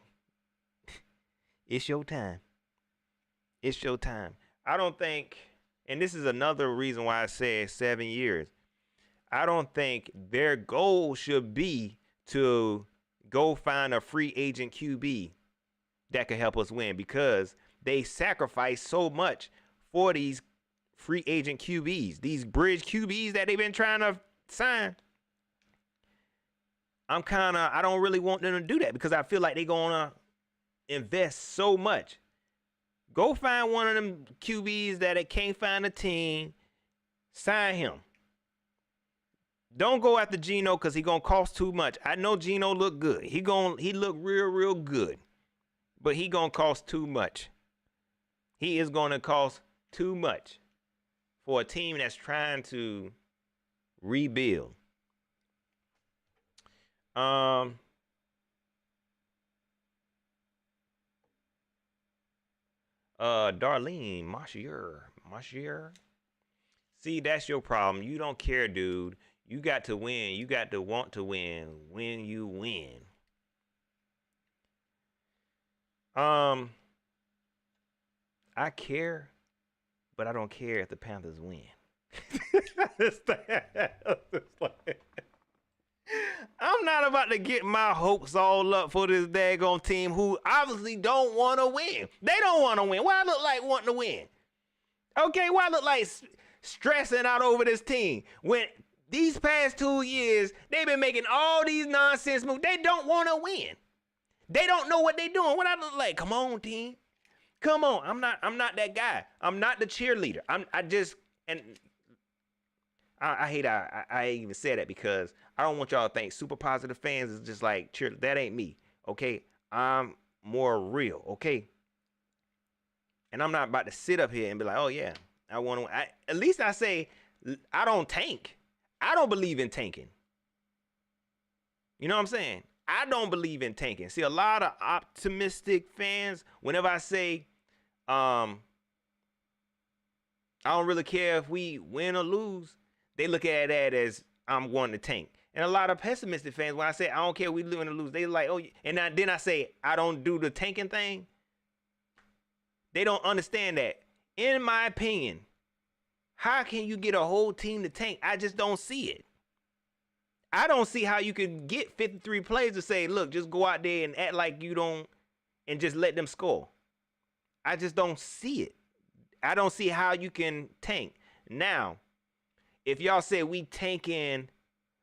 Speaker 2: It's your time. It's your time. I don't think, and this is another reason why I said 7 years. I don't think their goal should be to go find a free agent QB that could help us win, because they sacrifice so much for these free agent QBs, these bridge QBs that they've been trying to sign. I don't really want them to do that because I feel like they're going to invest so much. Go find one of them QBs that they can't find a team, sign him. Don't go after Geno because he's going to cost too much. I know Geno look good. He look real good. But he going to cost too much. He is going to cost too much for a team that's trying to rebuild. Darlene, Mashier. See, that's your problem. You don't care, dude. You got to win. You got to want to win when you win. I care, but I don't care if the Panthers win. I'm not about to get my hopes all up for this daggone team who obviously don't want to win. They don't want to win. Why I look like wanting to win? Okay, why I look like stressing out over this team when these past 2 years they've been making all these nonsense moves. They don't want to win. They don't know what they're doing. What I look like? Come on, team. Come on. I'm not that guy. I'm not the cheerleader. I hate I even said that because I don't want y'all to think super positive fans is just like cheer. That ain't me. Okay. I'm more real. Okay. And I'm not about to sit up here and be like, oh yeah, I want to. At least I say I don't tank. I don't believe in tanking. You know what I'm saying? I don't believe in tanking. See, a lot of optimistic fans, whenever I say, I don't really care if we win or lose, they look at that as I'm going to tank. And a lot of pessimistic fans, when I say I don't care if we win or lose, they like, oh, and then I say I don't do the tanking thing. They don't understand that. In my opinion, how can you get a whole team to tank? I just don't see it. I don't see how you can get 53 players to say, look, just go out there and act like you don't and just let them score. I just don't see it. I don't see how you can tank. Now, if y'all say we tanking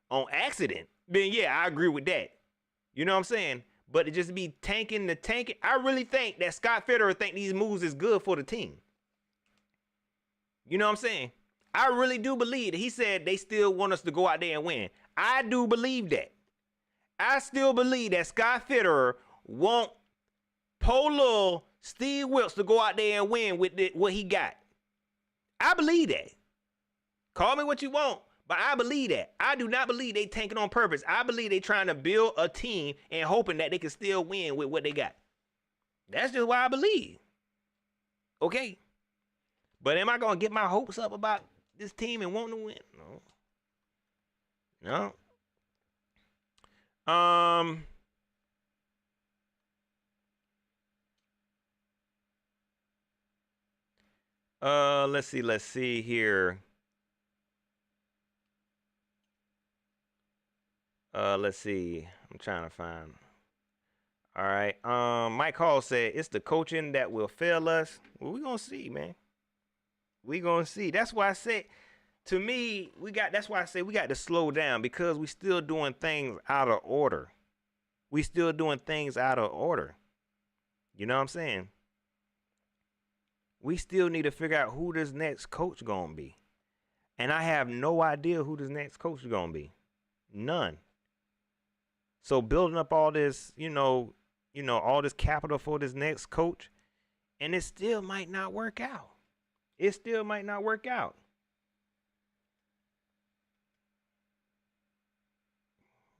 Speaker 2: on accident, then yeah, I agree with that. You know what I'm saying? But it just be tanking the tanking. I really think that Scott Fitterer think these moves is good for the team. You know what I'm saying? I really do believe that he said they still want us to go out there and win. I do believe that. I still believe that Scott Fitterer want Polo Steve Wilkes to go out there and win with what he got. I believe that. Call me what you want, but I believe that. I do not believe they tanking on purpose. I believe they trying to build a team and hoping that they can still win with what they got. That's just why I believe. Okay. But am I going to get my hopes up about this team and wanting to win? No. Let's see here. Let's see. I'm trying to find. All right. Mike Hall said it's the coaching that will fail us. Well, we're gonna see, man. We're gonna see. That's why I said, to me, that's why I say we got to slow down because we still doing things out of order. We still doing things out of order. You know what I'm saying? We still need to figure out who this next coach gonna be. And I have no idea who this next coach is gonna be. None. So building up all this, all this capital for this next coach, and it still might not work out. It still might not work out.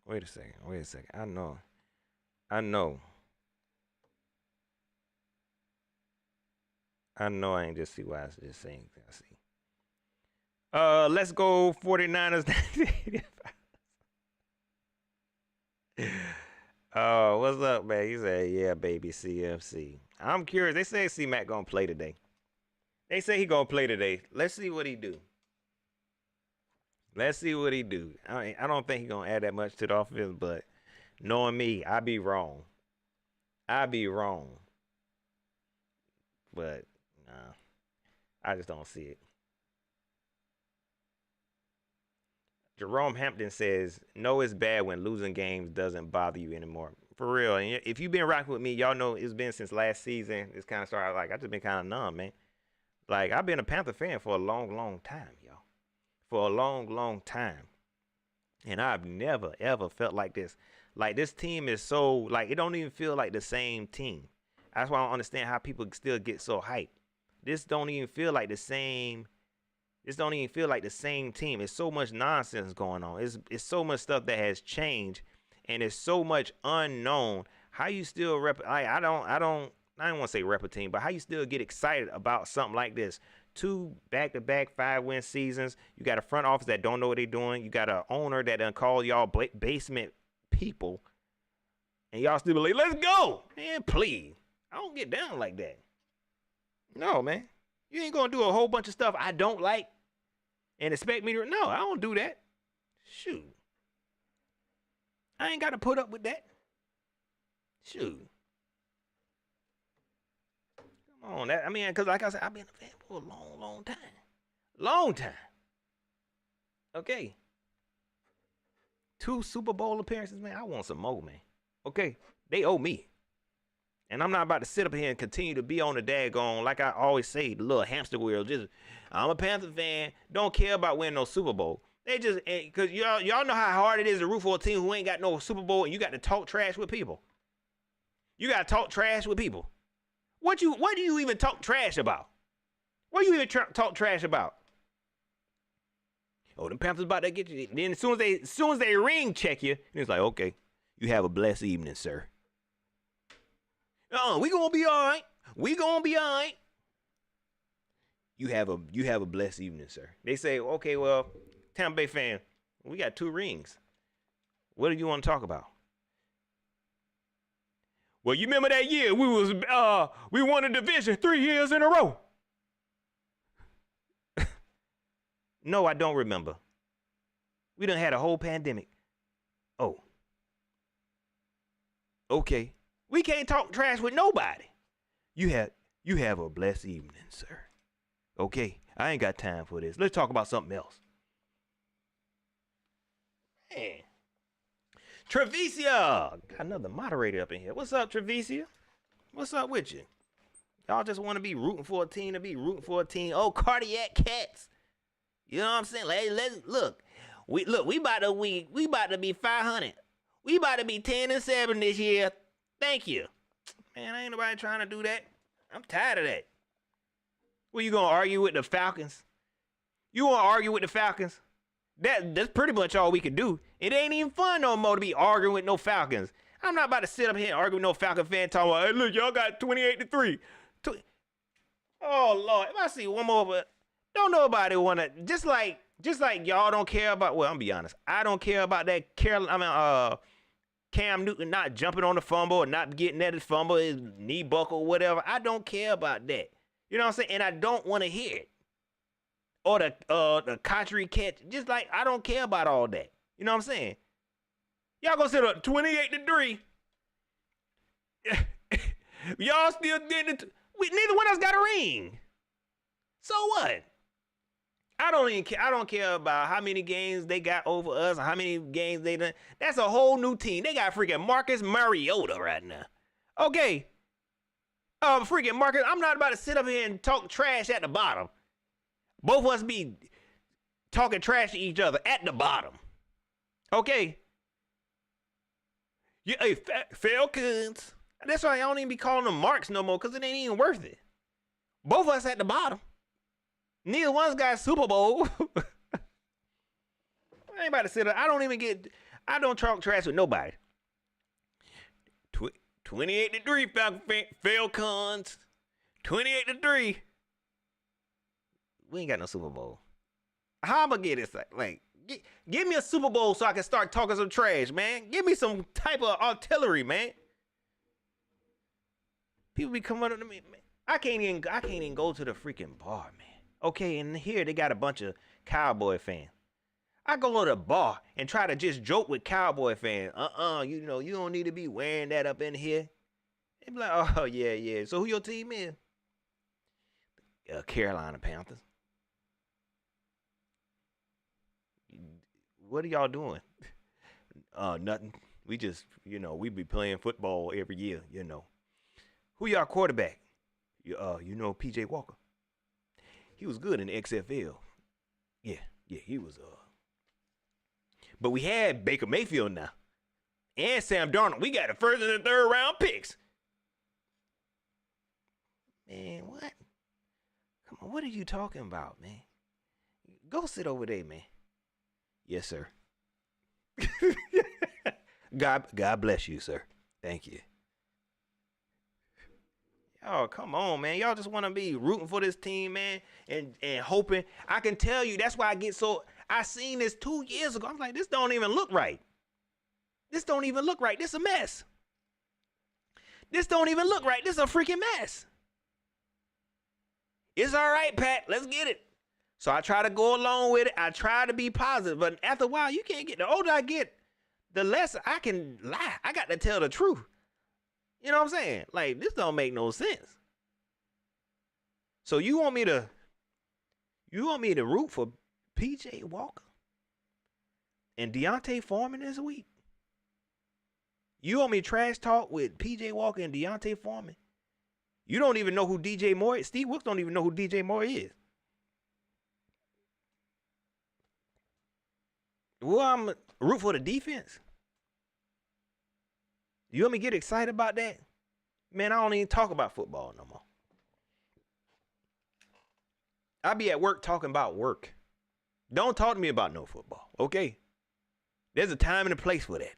Speaker 2: Wait a second. I know. I ain't just see why I was just saying. I see. Let's go 49ers. Oh, what's up, man? He said, yeah, baby, CFC. I'm curious. They say C-Mac gonna play today. They say he gonna play today. Let's see what he do. I don't think he gonna add that much to the offense, but knowing me, I be wrong. But nah, I just don't see it. Jerome Hampton says, "No, it's bad when losing games doesn't bother you anymore." For real. And if you've been rocking with me, y'all know it's been since last season. It's kind of started like I just been kind of numb, man. Like I've been a Panther fan for a long, long time, y'all. For a long, long time. And I've never ever felt like this. Like this team is so like it don't even feel like the same team. That's why I don't understand how people still get so hyped. This don't even feel like the same. This don't even feel like the same team. It's so much nonsense going on. It's so much stuff that has changed, and it's so much unknown. How you still I don't want to say rep a team, but how you still get excited about something like this? 2 back-to-back 5-win seasons. You got a front office that don't know what they're doing. You got an owner that done call y'all basement people, and y'all still be like, let's go, man. Please, I don't get down like that. No, man. You ain't gonna do a whole bunch of stuff I don't like and expect me to. No, I don't do that. Shoot. I ain't got to put up with that. Shoot. Come on. I mean, because like I said, I've been a fan for a long, long time. Long time. Okay. 2 Super Bowl appearances, man. I want some more, man. Okay. They owe me. And I'm not about to sit up here and continue to be on the daggone, like I always say, the little hamster wheel. Just, I'm a Panther fan. Don't care about winning no Super Bowl. They just, because y'all know how hard it is to root for a team who ain't got no Super Bowl, and you got to talk trash with people. You got to talk trash with people. What do you even talk trash about? What do you even talk trash about? Oh, the Panthers about to get you. Then as soon as they ring check you, it's like, okay, you have a blessed evening, sir. We gonna be all right. We gonna be all right. You have a blessed evening, sir. They say, okay, well, Tampa Bay fan, we got 2 rings. What do you want to talk about? Well, you remember that year we won a division 3 years in a row. No, I don't remember. We done had a whole pandemic. Oh. Okay. We can't talk trash with nobody. You have a blessed evening, sir. Okay, I ain't got time for this. Let's talk about something else. Man. Trevisia. Got another moderator up in here. What's up, Trevisia? What's up with you? Y'all just want to be rooting for a team to be rooting for a team. Oh, cardiac cats. You know what I'm saying? Let's look. We about to be 500. We about to be 10-7 this year. Thank you. Man, ain't nobody trying to do that. I'm tired of that. Well, you gonna argue with the Falcons? You wanna argue with the Falcons? That's pretty much all we could do. It ain't even fun no more to be arguing with no Falcons. I'm not about to sit up here and argue with no Falcon fan talking about, hey, look, y'all got 28-3. Oh, Lord. If I see one more, but don't nobody wanna, just like y'all don't care about, well, I'm gonna be honest. I don't care about that Cam Newton not jumping on the fumble or not getting at his fumble, his knee buckle, whatever. I don't care about that. You know what I'm saying? And I don't want to hear it. Or the contrary catch. Just like, I don't care about all that. You know what I'm saying? Y'all gonna sit up 28-3. Y'all still getting it. Neither one of us got a ring. So what? I don't care about how many games they got over us or how many games they done. That's a whole new team. They got freaking Marcus Mariota right now. Okay. Freaking Marcus, I'm not about to sit up here and talk trash at the bottom. Both of us be talking trash to each other at the bottom. Okay. Yeah, hey, Falcons. That's why I don't even be calling them Marks no more, because it ain't even worth it. Both of us at the bottom. Neither one's got a Super Bowl. I ain't about to sit up. I don't talk trash with nobody. 28-3, Falcons. 28-3. We ain't got no Super Bowl. How am I gonna get this? Like, give me a Super Bowl so I can start talking some trash, man. Give me some type of artillery, man. People be coming up to me, man. I can't even go to the freaking bar, man. Okay, and here they got a bunch of Cowboy fans. I go to the bar and try to just joke with Cowboy fans. You know, you don't need to be wearing that up in here. They be like, oh, yeah. So who your team is? Carolina Panthers. What are y'all doing? Nothing. We just, we be playing football every year, Who y'all quarterback? PJ Walker. He was good in the XFL. Yeah, he was. But we had Baker Mayfield now. And Sam Darnold. We got the first and the third round picks. Man, what? Come on, what are you talking about, man? Go sit over there, man. Yes, sir. God bless you, sir. Thank you. Oh, come on, man. Y'all just want to be rooting for this team, man, and hoping. I can tell you that's why I get so. I seen this 2 years ago. I'm like, this don't even look right. This don't even look right. This a mess. This don't even look right. This a freaking mess. It's all right, Pat. Let's get it. So I try to go along with it. I try to be positive. But after a while, you can't get. The older I get, the less I can lie. I got to tell the truth. You know what I'm saying? Like, this don't make no sense. So you want me to root for PJ Walker and Deontay Foreman this week? You want me to trash talk with PJ Walker and Deontay Foreman? You don't even know who DJ Moore is. Steve Wilkes don't even know who DJ Moore is. Well, I'm root for the defense. You want me to get excited about that? Man, I don't even talk about football no more. I be at work talking about work. Don't talk to me about no football, okay? There's a time and a place for that.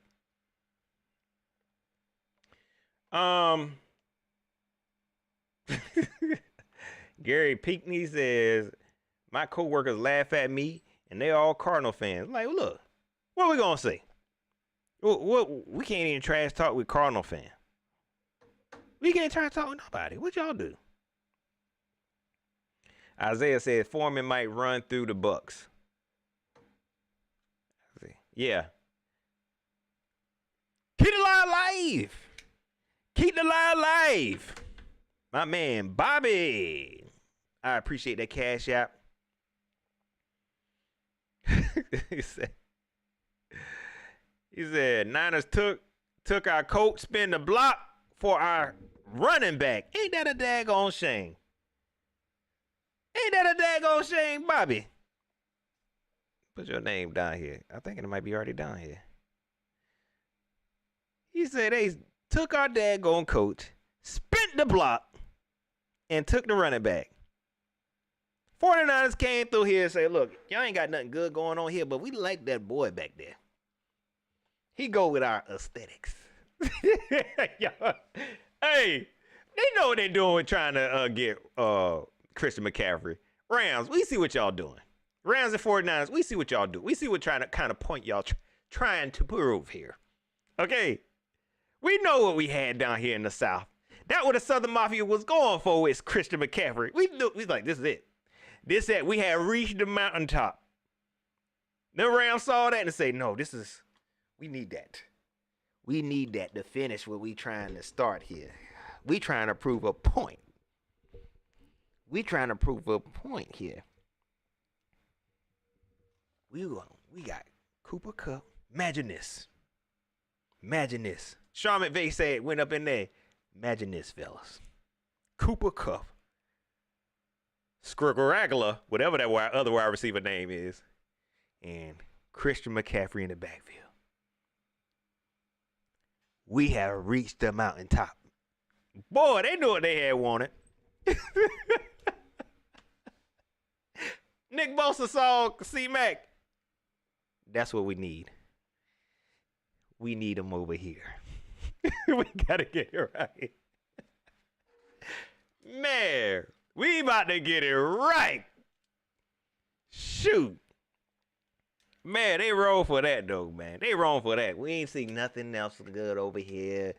Speaker 2: Gary Pinckney says, my coworkers laugh at me and they all Cardinal fans. Like, look, what are we gonna say? We can't even trash talk with Cardinal fans. We can't trash talk with nobody. What y'all do? Isaiah says Foreman might run through the Bucks. Yeah. Keep the line live. Keep the line live. My man, Bobby. I appreciate that cash app. He said, Niners took our coach, spin the block for our running back. Ain't that a daggone shame? Ain't that a daggone shame, Bobby? Put your name down here. I think it might be already down here. He said they took our daggone coach, spent the block, and took the running back. 49ers came through here and said, look, y'all ain't got nothing good going on here, but we like that boy back there. He go with our aesthetics. Hey, they know what they're doing trying to get Christian McCaffrey. Rams, we see what y'all doing. Rams and 49ers, we see what y'all do. We see what kind of point y'all trying to prove here. Okay? We know what we had down here in the South. That what the Southern Mafia was going for is Christian McCaffrey. We like, this is it. We had reached the mountaintop. The Rams saw that and say, no, we need that. We need that to finish what we trying to start here. We trying to prove a point. We here. We got Cooper Kupp. Imagine this. Sean McVay said, went up in there. Imagine this, fellas. Cooper Kupp. Scrigoragula, whatever that other wide receiver name is. And Christian McCaffrey in the backfield. We have reached the mountaintop. Boy, they knew what they had wanted. Nick Bosa saw C-Mac. That's what we need. We need him over here. We got to get it right. Man, we about to get it right. Shoot. Man, they roll for that, though, man. They roll for that. We ain't see nothing else good over here.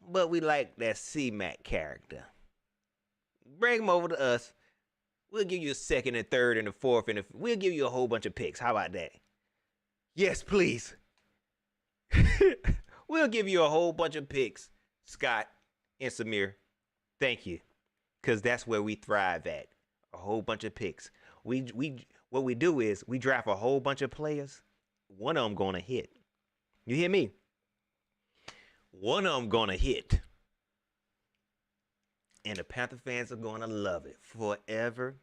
Speaker 2: But we like that C-Mac character. Bring him over to us. We'll give you a second and third and a fourth, and we'll give you a whole bunch of picks. How about that? Yes, please. We'll give you a whole bunch of picks, Scott and Samir. Thank you. Because that's where we thrive at. A whole bunch of picks. What we do is we draft a whole bunch of players, one of them gonna hit. You hear me? One of them gonna hit. And the Panther fans are gonna love it forever.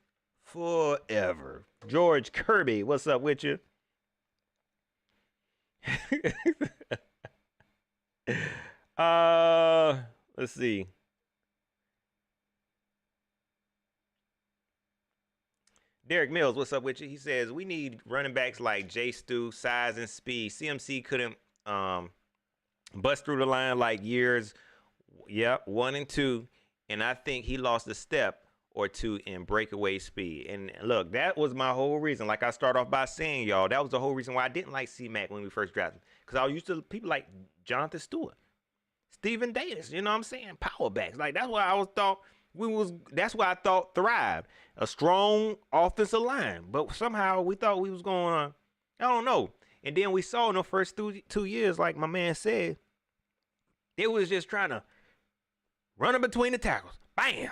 Speaker 2: Forever. George Kirby, what's up with you? Let's see. Derek Mills, what's up with you? He says we need running backs like Jay Stu, size and speed. CMC couldn't bust through the line like years, 1 and 2, and I think he lost a step or two in breakaway speed. And look, that was my whole reason. Like I start off by saying, y'all, that was the whole reason why I didn't like C-Mac when we first drafted him. Because I was used to people like Jonathan Stewart, Stephen Davis, you know what I'm saying? Power backs. Like that's why that's why I thought thrived. A strong offensive line. But somehow we thought we was going on, I don't know. And then we saw in the first 2 years, like my man said, they was just trying to run it between the tackles. Bam.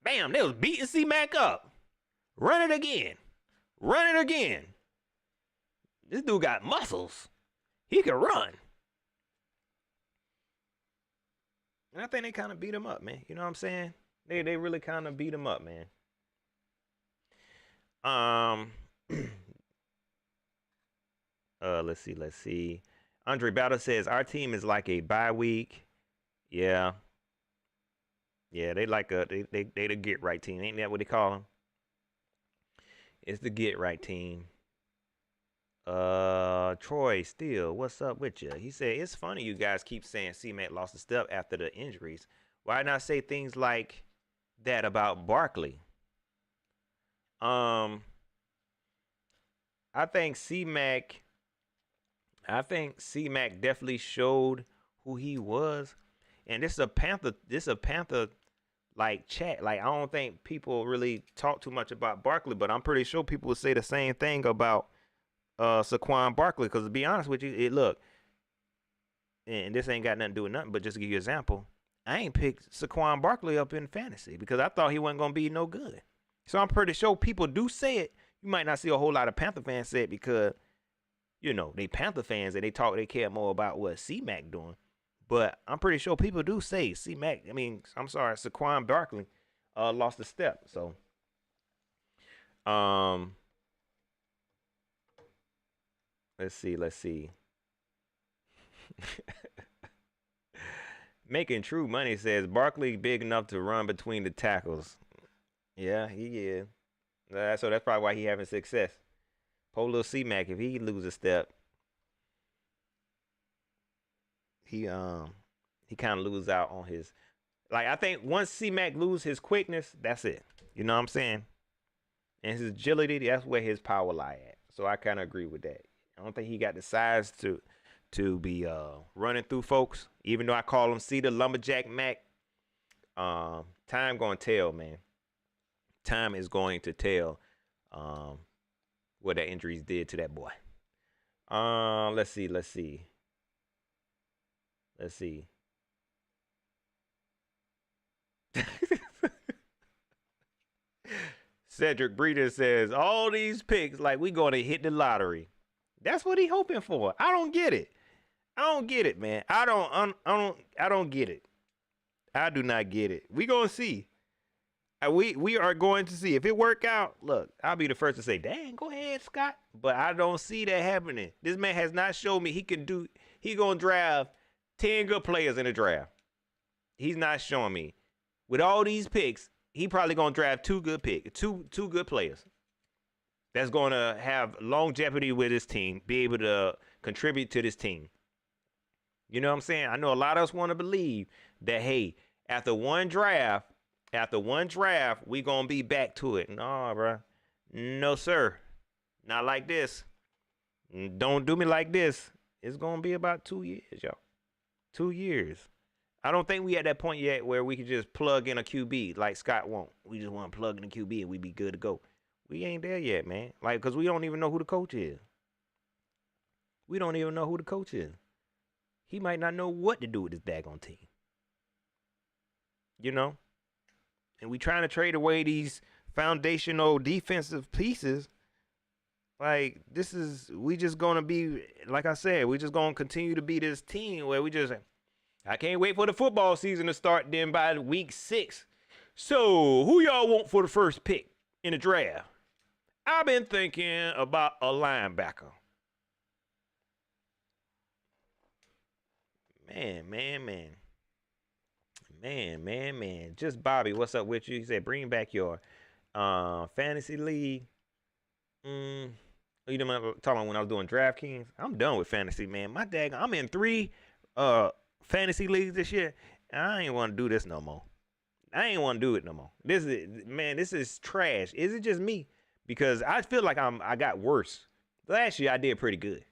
Speaker 2: Bam. They was beating C-Mac up. Run it again. Run it again. This dude got muscles. He can run. And I think they kind of beat him up, man. You know what I'm saying? They really kind of beat him up, man. Let's see. Andre Battle says our team is like a bye week. Yeah. Yeah, they like they the get right team. Ain't that what they call them? It's the get right team. Troy Steele, what's up with you? He said it's funny you guys keep saying C-Mac lost a step after the injuries. Why not say things like that about Barkley? I think C-Mac definitely showed who he was. And this is a Panther like chat. Like I don't think people really talk too much about Barkley, but I'm pretty sure people would say the same thing about Saquon Barkley. Because to be honest with you, look, and this ain't got nothing to do with nothing, but just to give you an example, I ain't picked Saquon Barkley up in fantasy because I thought he wasn't gonna be no good. So I'm pretty sure people do say it. You might not see a whole lot of Panther fans say it because, you know, they Panther fans and they care more about what C-Mac doing. But I'm pretty sure people do say Saquon Barkley lost a step. So let's see. Making True Money says Barkley big enough to run between the tackles. Yeah, he is. So that's probably why he having success. Poor little C-Mac, if he lose a step, he kind of lose out on his, like I think once C-Mac lose his quickness, that's it. You know what I'm saying? And his agility, that's where his power lie at. So I kind of agree with that. I don't think he got the size to be running through folks. Even though I call him Cedar Lumberjack Mac, time gonna tell, man. Time is going to tell what that injuries did to that boy. Let's see. Cedric Breeder says all these picks like we gonna hit the lottery. That's what he hoping for. I don't get it. Man. I don't get it. I do not get it. We gonna see. We are going to see if it work out. Look, I'll be the first to say, "Dang, go ahead, Scott." But I don't see that happening. This man has not shown me he can do. He gonna draft 10 good players in the draft. He's not showing me. With all these picks, he probably gonna draft two good players. That's gonna have longevity with his team, be able to contribute to this team. You know what I'm saying? I know a lot of us want to believe that, hey, after one draft, we gonna be back to it. No, bro. No, sir. Not like this. Don't do me like this. It's gonna be about 2 years, y'all. 2 years. I don't think we at that point yet where we can just plug in a QB like Scott won't. We just want to plug in a QB and we be good to go. We ain't there yet, man. Like, because we don't even know who the coach is. He might not know what to do with this daggone team. You know? And we trying to trade away these foundational defensive pieces Like, we just gonna be, like I said, we just gonna continue to be this team where I can't wait for the football season to start then by week 6. So, who y'all want for the first pick in the draft? I've been thinking about a linebacker. Man. Just Bobby, what's up with you? He said, bring back your fantasy league. You know, talking when I was doing DraftKings. I'm done with fantasy, man. I'm in 3 fantasy leagues this year. And I ain't want to do this no more. I ain't want to do it no more. This is trash. Is it just me? Because I feel like I got worse. Last year I did pretty good.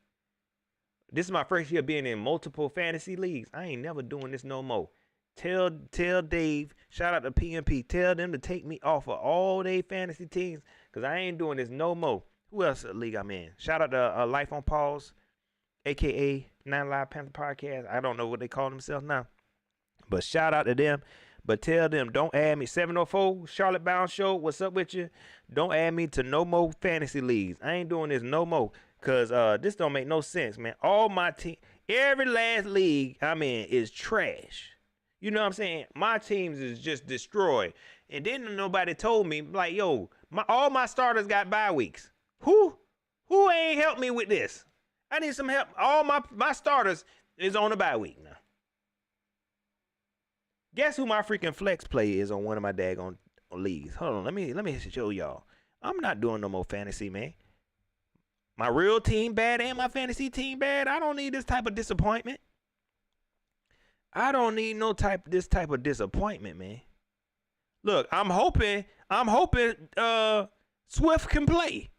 Speaker 2: This is my first year being in multiple fantasy leagues. I ain't never doing this no more. Tell Dave, shout out to PMP, tell them to take me off of all they fantasy teams because I ain't doing this no more. Who else league I'm in? Shout out to Life on Pause, a.k.a. 9 Live Panther Podcast. I don't know what they call themselves now. But shout out to them. But tell them, don't add me. 704, Charlotte Bound Show, what's up with you? Don't add me to no more fantasy leagues. I ain't doing this no more. Because this don't make no sense, man. All my team, every last league I'm in is trash. You know what I'm saying? My teams is just destroyed. And then nobody told me, like, yo, all my starters got bye weeks. Who ain't helped me with this? I need some help. All my starters is on a bye week now. Guess who my freaking flex play is on one of my daggone leagues? Hold on, let me show y'all. I'm not doing no more fantasy, man. My real team bad and my fantasy team bad. I don't need this type of disappointment. I don't need this type of disappointment, man. Look, I'm hoping Swift can play.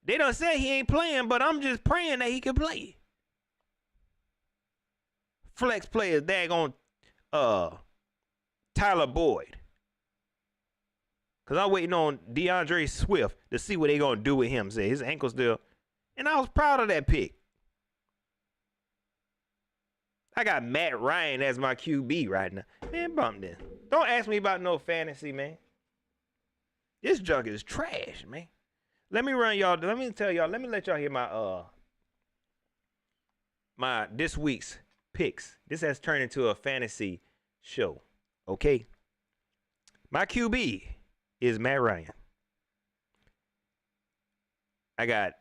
Speaker 2: They done said he ain't playing, but I'm just praying that he can play. Flex players daggone Tyler Boyd. Cause I'm waiting on DeAndre Swift to see what they gonna do with him. Say his ankle's still. And I was proud of that pick. I got Matt Ryan as my QB right now. Man, bump this. Don't ask me about no fantasy, man. This junk is trash, man. Let me let y'all hear my this week's picks. This has turned into a fantasy show. Okay. My QB is Matt Ryan. I got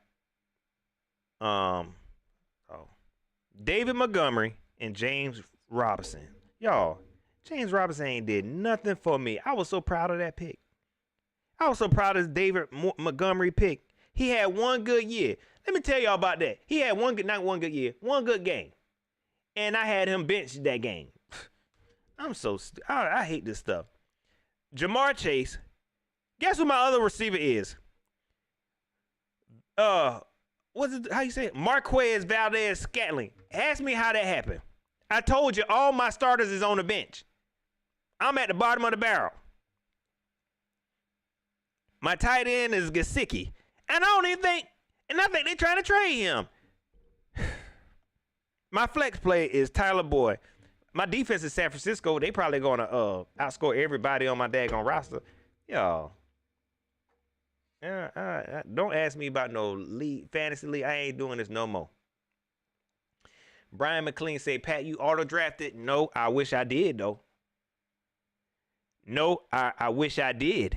Speaker 2: David Montgomery and James Robinson. Y'all, James Robinson ain't did nothing for me. I was so proud of that pick. I was so proud of David Montgomery pick. He had one good year. Let me tell y'all about that. He had one good year, one good game. And I had him benched that game. I hate this stuff. Jamar Chase. Guess who my other receiver is? What's it? How you say it? Marquez Valdez-Scantling. Ask me how that happened. I told you all my starters is on the bench. I'm at the bottom of the barrel. My tight end is Gesicki. And I think they're trying to trade him. My flex play is Tyler Boyd. My defense is San Francisco. They probably going to outscore everybody on my daggone roster. Y'all. Don't ask me about no fantasy league. I ain't doing this no more. Brian McLean say, Pat, you auto-drafted? No, I wish I did, though. No, I wish I did.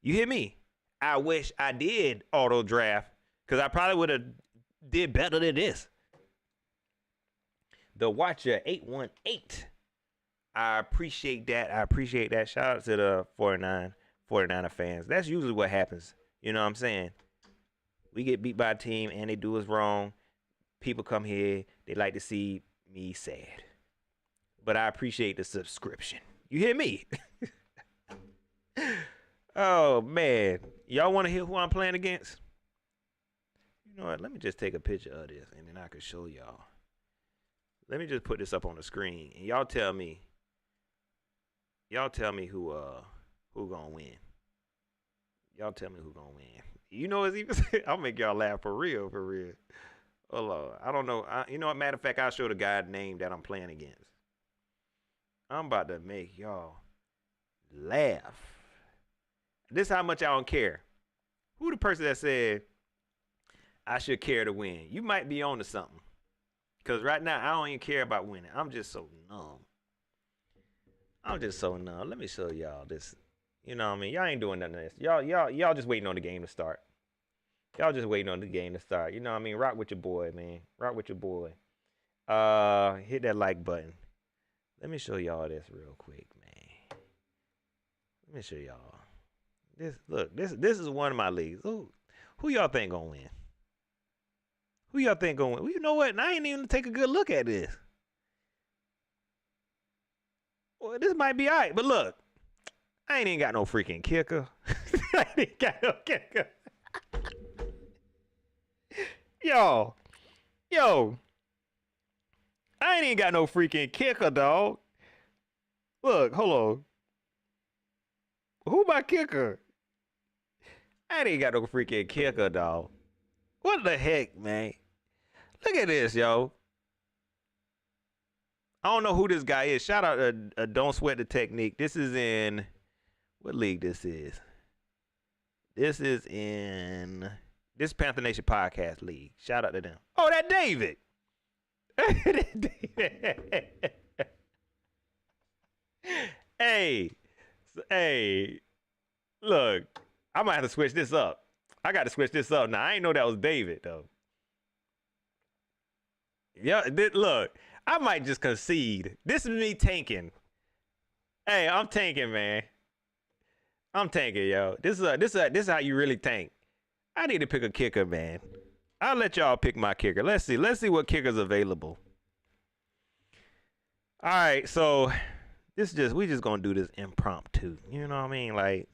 Speaker 2: You hear me? I wish I did auto-draft because I probably would have did better than this. The Watcher 818. I appreciate that. Shout out to the 49er fans. That's usually what happens. You know what I'm saying? We get beat by a team and they do us wrong. People come here. They like to see me sad. But I appreciate the subscription. You hear me? Oh, man. Y'all want to hear who I'm playing against? You know what? Let me just take a picture of this and then I can show y'all. Let me just put this up on the screen and y'all tell me who gonna win. Y'all tell me who gonna win. You know what's even I'll make y'all laugh for real. Hold on. I don't know. You know what? Matter of fact, I'll show the guy's name that I'm playing against. I'm about to make y'all laugh. This is how much I don't care. Who the person that said I should care to win. You might be on to something. Because right now, I don't even care about winning. I'm just so numb. Let me show y'all this. You know what I mean? Y'all ain't doing nothing of this. Y'all just waiting on the game to start. Y'all just waiting on the game to start. You know what I mean? Rock with your boy, man. Rock with your boy. Hit that like button. Let me show y'all this real quick, man. Let me show y'all. This is one of my leagues. Who y'all think gonna win? Who y'all think gonna win? Well, you know what? I ain't even take a good look at this. Well, this might be all right, but look, I ain't even got no freaking kicker. I ain't got no kicker. Yo, I ain't even got no freaking kicker, dog. Look, hold on. Who my kicker? I ain't got no freaking kicker, dog. What the heck, man? Look at this, yo. I don't know who this guy is. Shout out to Don't Sweat the Technique. This is in what league this is? This is in this Panther Nation Podcast League. Shout out to them. Oh, that David. Hey, look, I might have to switch this up. I got to switch this up now. I ain't know that was David though. Yeah, look, I might just concede. This is me tanking. Hey, I'm tanking, man. I'm tanking, yo. This is how you really tank. I need to pick a kicker, man. I'll let y'all pick my kicker. Let's see what kicker's available. All right, so we just gonna do this impromptu. You know what I mean? Like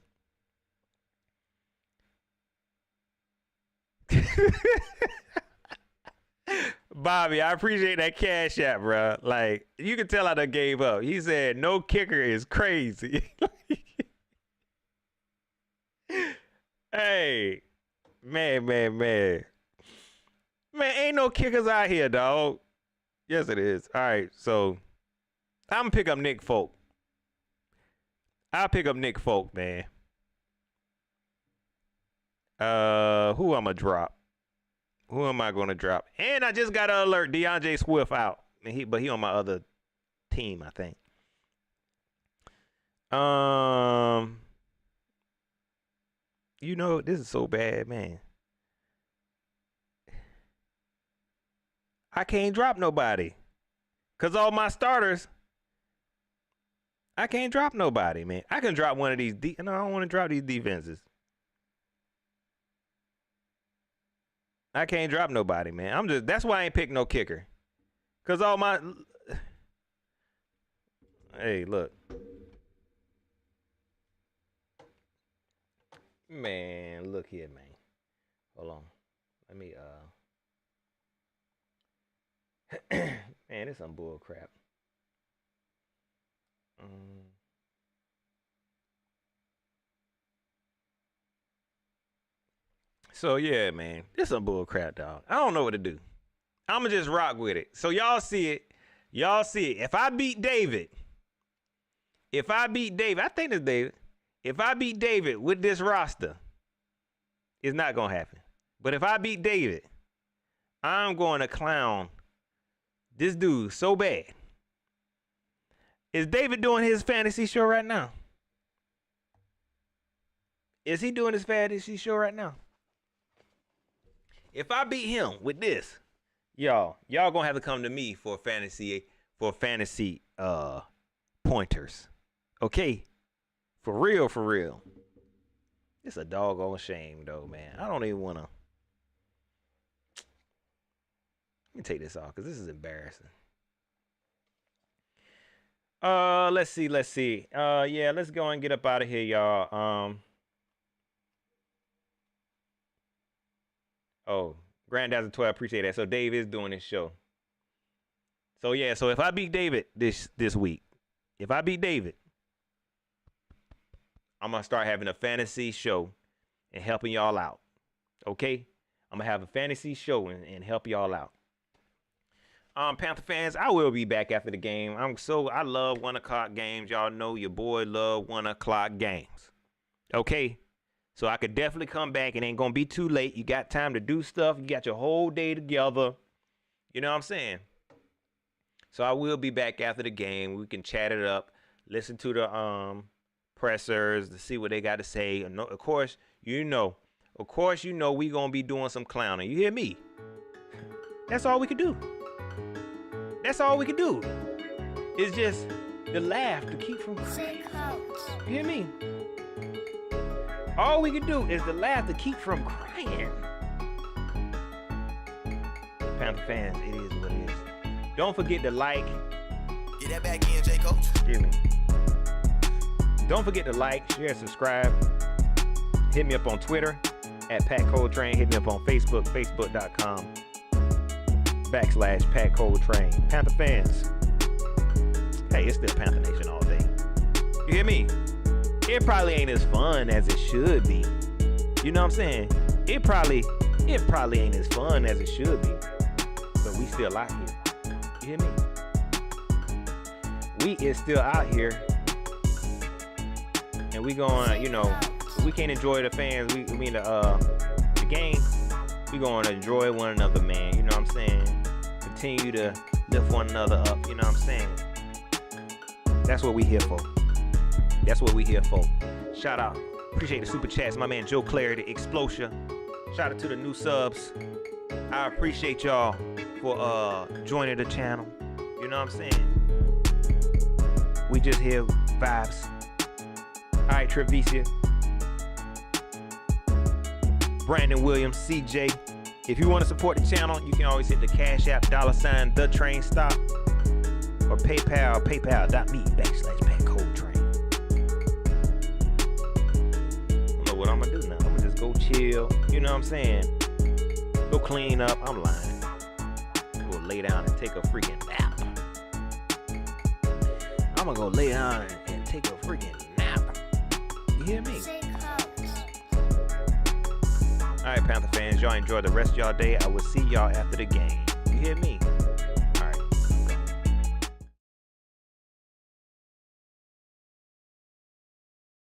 Speaker 2: Bobby, I appreciate that cash app, bro. Like, you can tell I done gave up. He said, no kicker is crazy. Hey, man, ain't no kickers out here, dog. Yes, it is. All right, so I'm going to pick up Nick Folk. I'll pick up Nick Folk, man. Who I'm going to drop? Who am I going to drop? And I just got to alert DeAndre Swift out. But he on my other team, I think. You know, this is so bad, man. I can't drop nobody. Because all my starters, I can't drop nobody, man. I can drop one of these. No, I don't want to drop these defenses. I can't drop nobody, man. That's why I ain't pick no kicker. Cause all my hey, look. Man, look here, man. Hold on. Let me man, this some bull crap. So yeah, man, this some bull crap, dog. I don't know what to do. I'ma just rock with it. So y'all see it. If I beat David, I think it's David. If I beat David with this roster, it's not gonna happen. But if I beat David, I'm going to clown this dude so bad. Is David doing his fantasy show right now? Is he doing his fantasy show right now? If I beat him with this, y'all gonna have to come to me for fantasy pointers. Okay? For real. It's a doggone shame though, man. I don't even wanna. Let me take this off because this is embarrassing. Let's see. Yeah, let's go and get up out of here, y'all. Oh, Granddad's 12, appreciate that. So Dave is doing this show. So yeah, so if I beat David this week, I'm gonna start having a fantasy show and helping y'all out. Okay? I'm gonna have a fantasy show and help y'all out. Panther fans, I will be back after the game. I love 1 o'clock games. Y'all know your boy love 1 o'clock games. Okay? So I could definitely come back. It ain't going to be too late. You got time to do stuff. You got your whole day together. You know what I'm saying? So I will be back after the game. We can chat it up, listen to the pressers to see what they got to say. Of course, we going to be doing some clowning. You hear me? That's all we could do. That's all we could do. It's just the laugh to keep from crying. You hear me? All we can do is the laugh to keep from crying. Panther fans, it is what it is. Don't forget to like.
Speaker 1: Get that back in, J. Coach.
Speaker 2: Excuse me. Don't forget to like, share, subscribe. Hit me up on Twitter at Pat Coltrane. Hit me up on Facebook, facebook.com/Pat Coltrane. Panther fans. Hey, it's still Panther Nation all day. You hear me? It probably ain't as fun as it should be. You know what I'm saying? It probably ain't as fun as it should be. But we still out here. You hear me? We is still out here. And we going, we can't enjoy the fans. The game. We going to enjoy one another, man. You know what I'm saying? Continue to lift one another up. You know what I'm saying? That's what we here for. That's what we here for. Shout out. Appreciate the super chats. My man Joe Clarity, Explosion. Shout out to the new subs. I appreciate y'all for joining the channel. You know what I'm saying? We just hear vibes. Alright, Trevicia. Brandon Williams, CJ. If you want to support the channel, you can always hit the Cash App, $TheTrainStop, or PayPal, paypal.me/Pat Coltrane. I don't know what I'm gonna do now. I'm gonna just go chill. You know what I'm saying? Go clean up. I'm lying. Go lay down and take a freaking nap. I'm gonna go lay down and take a freaking nap. You hear me? All right, Panther fans, y'all enjoy the rest of y'all day. I will see y'all after the game. You hear me?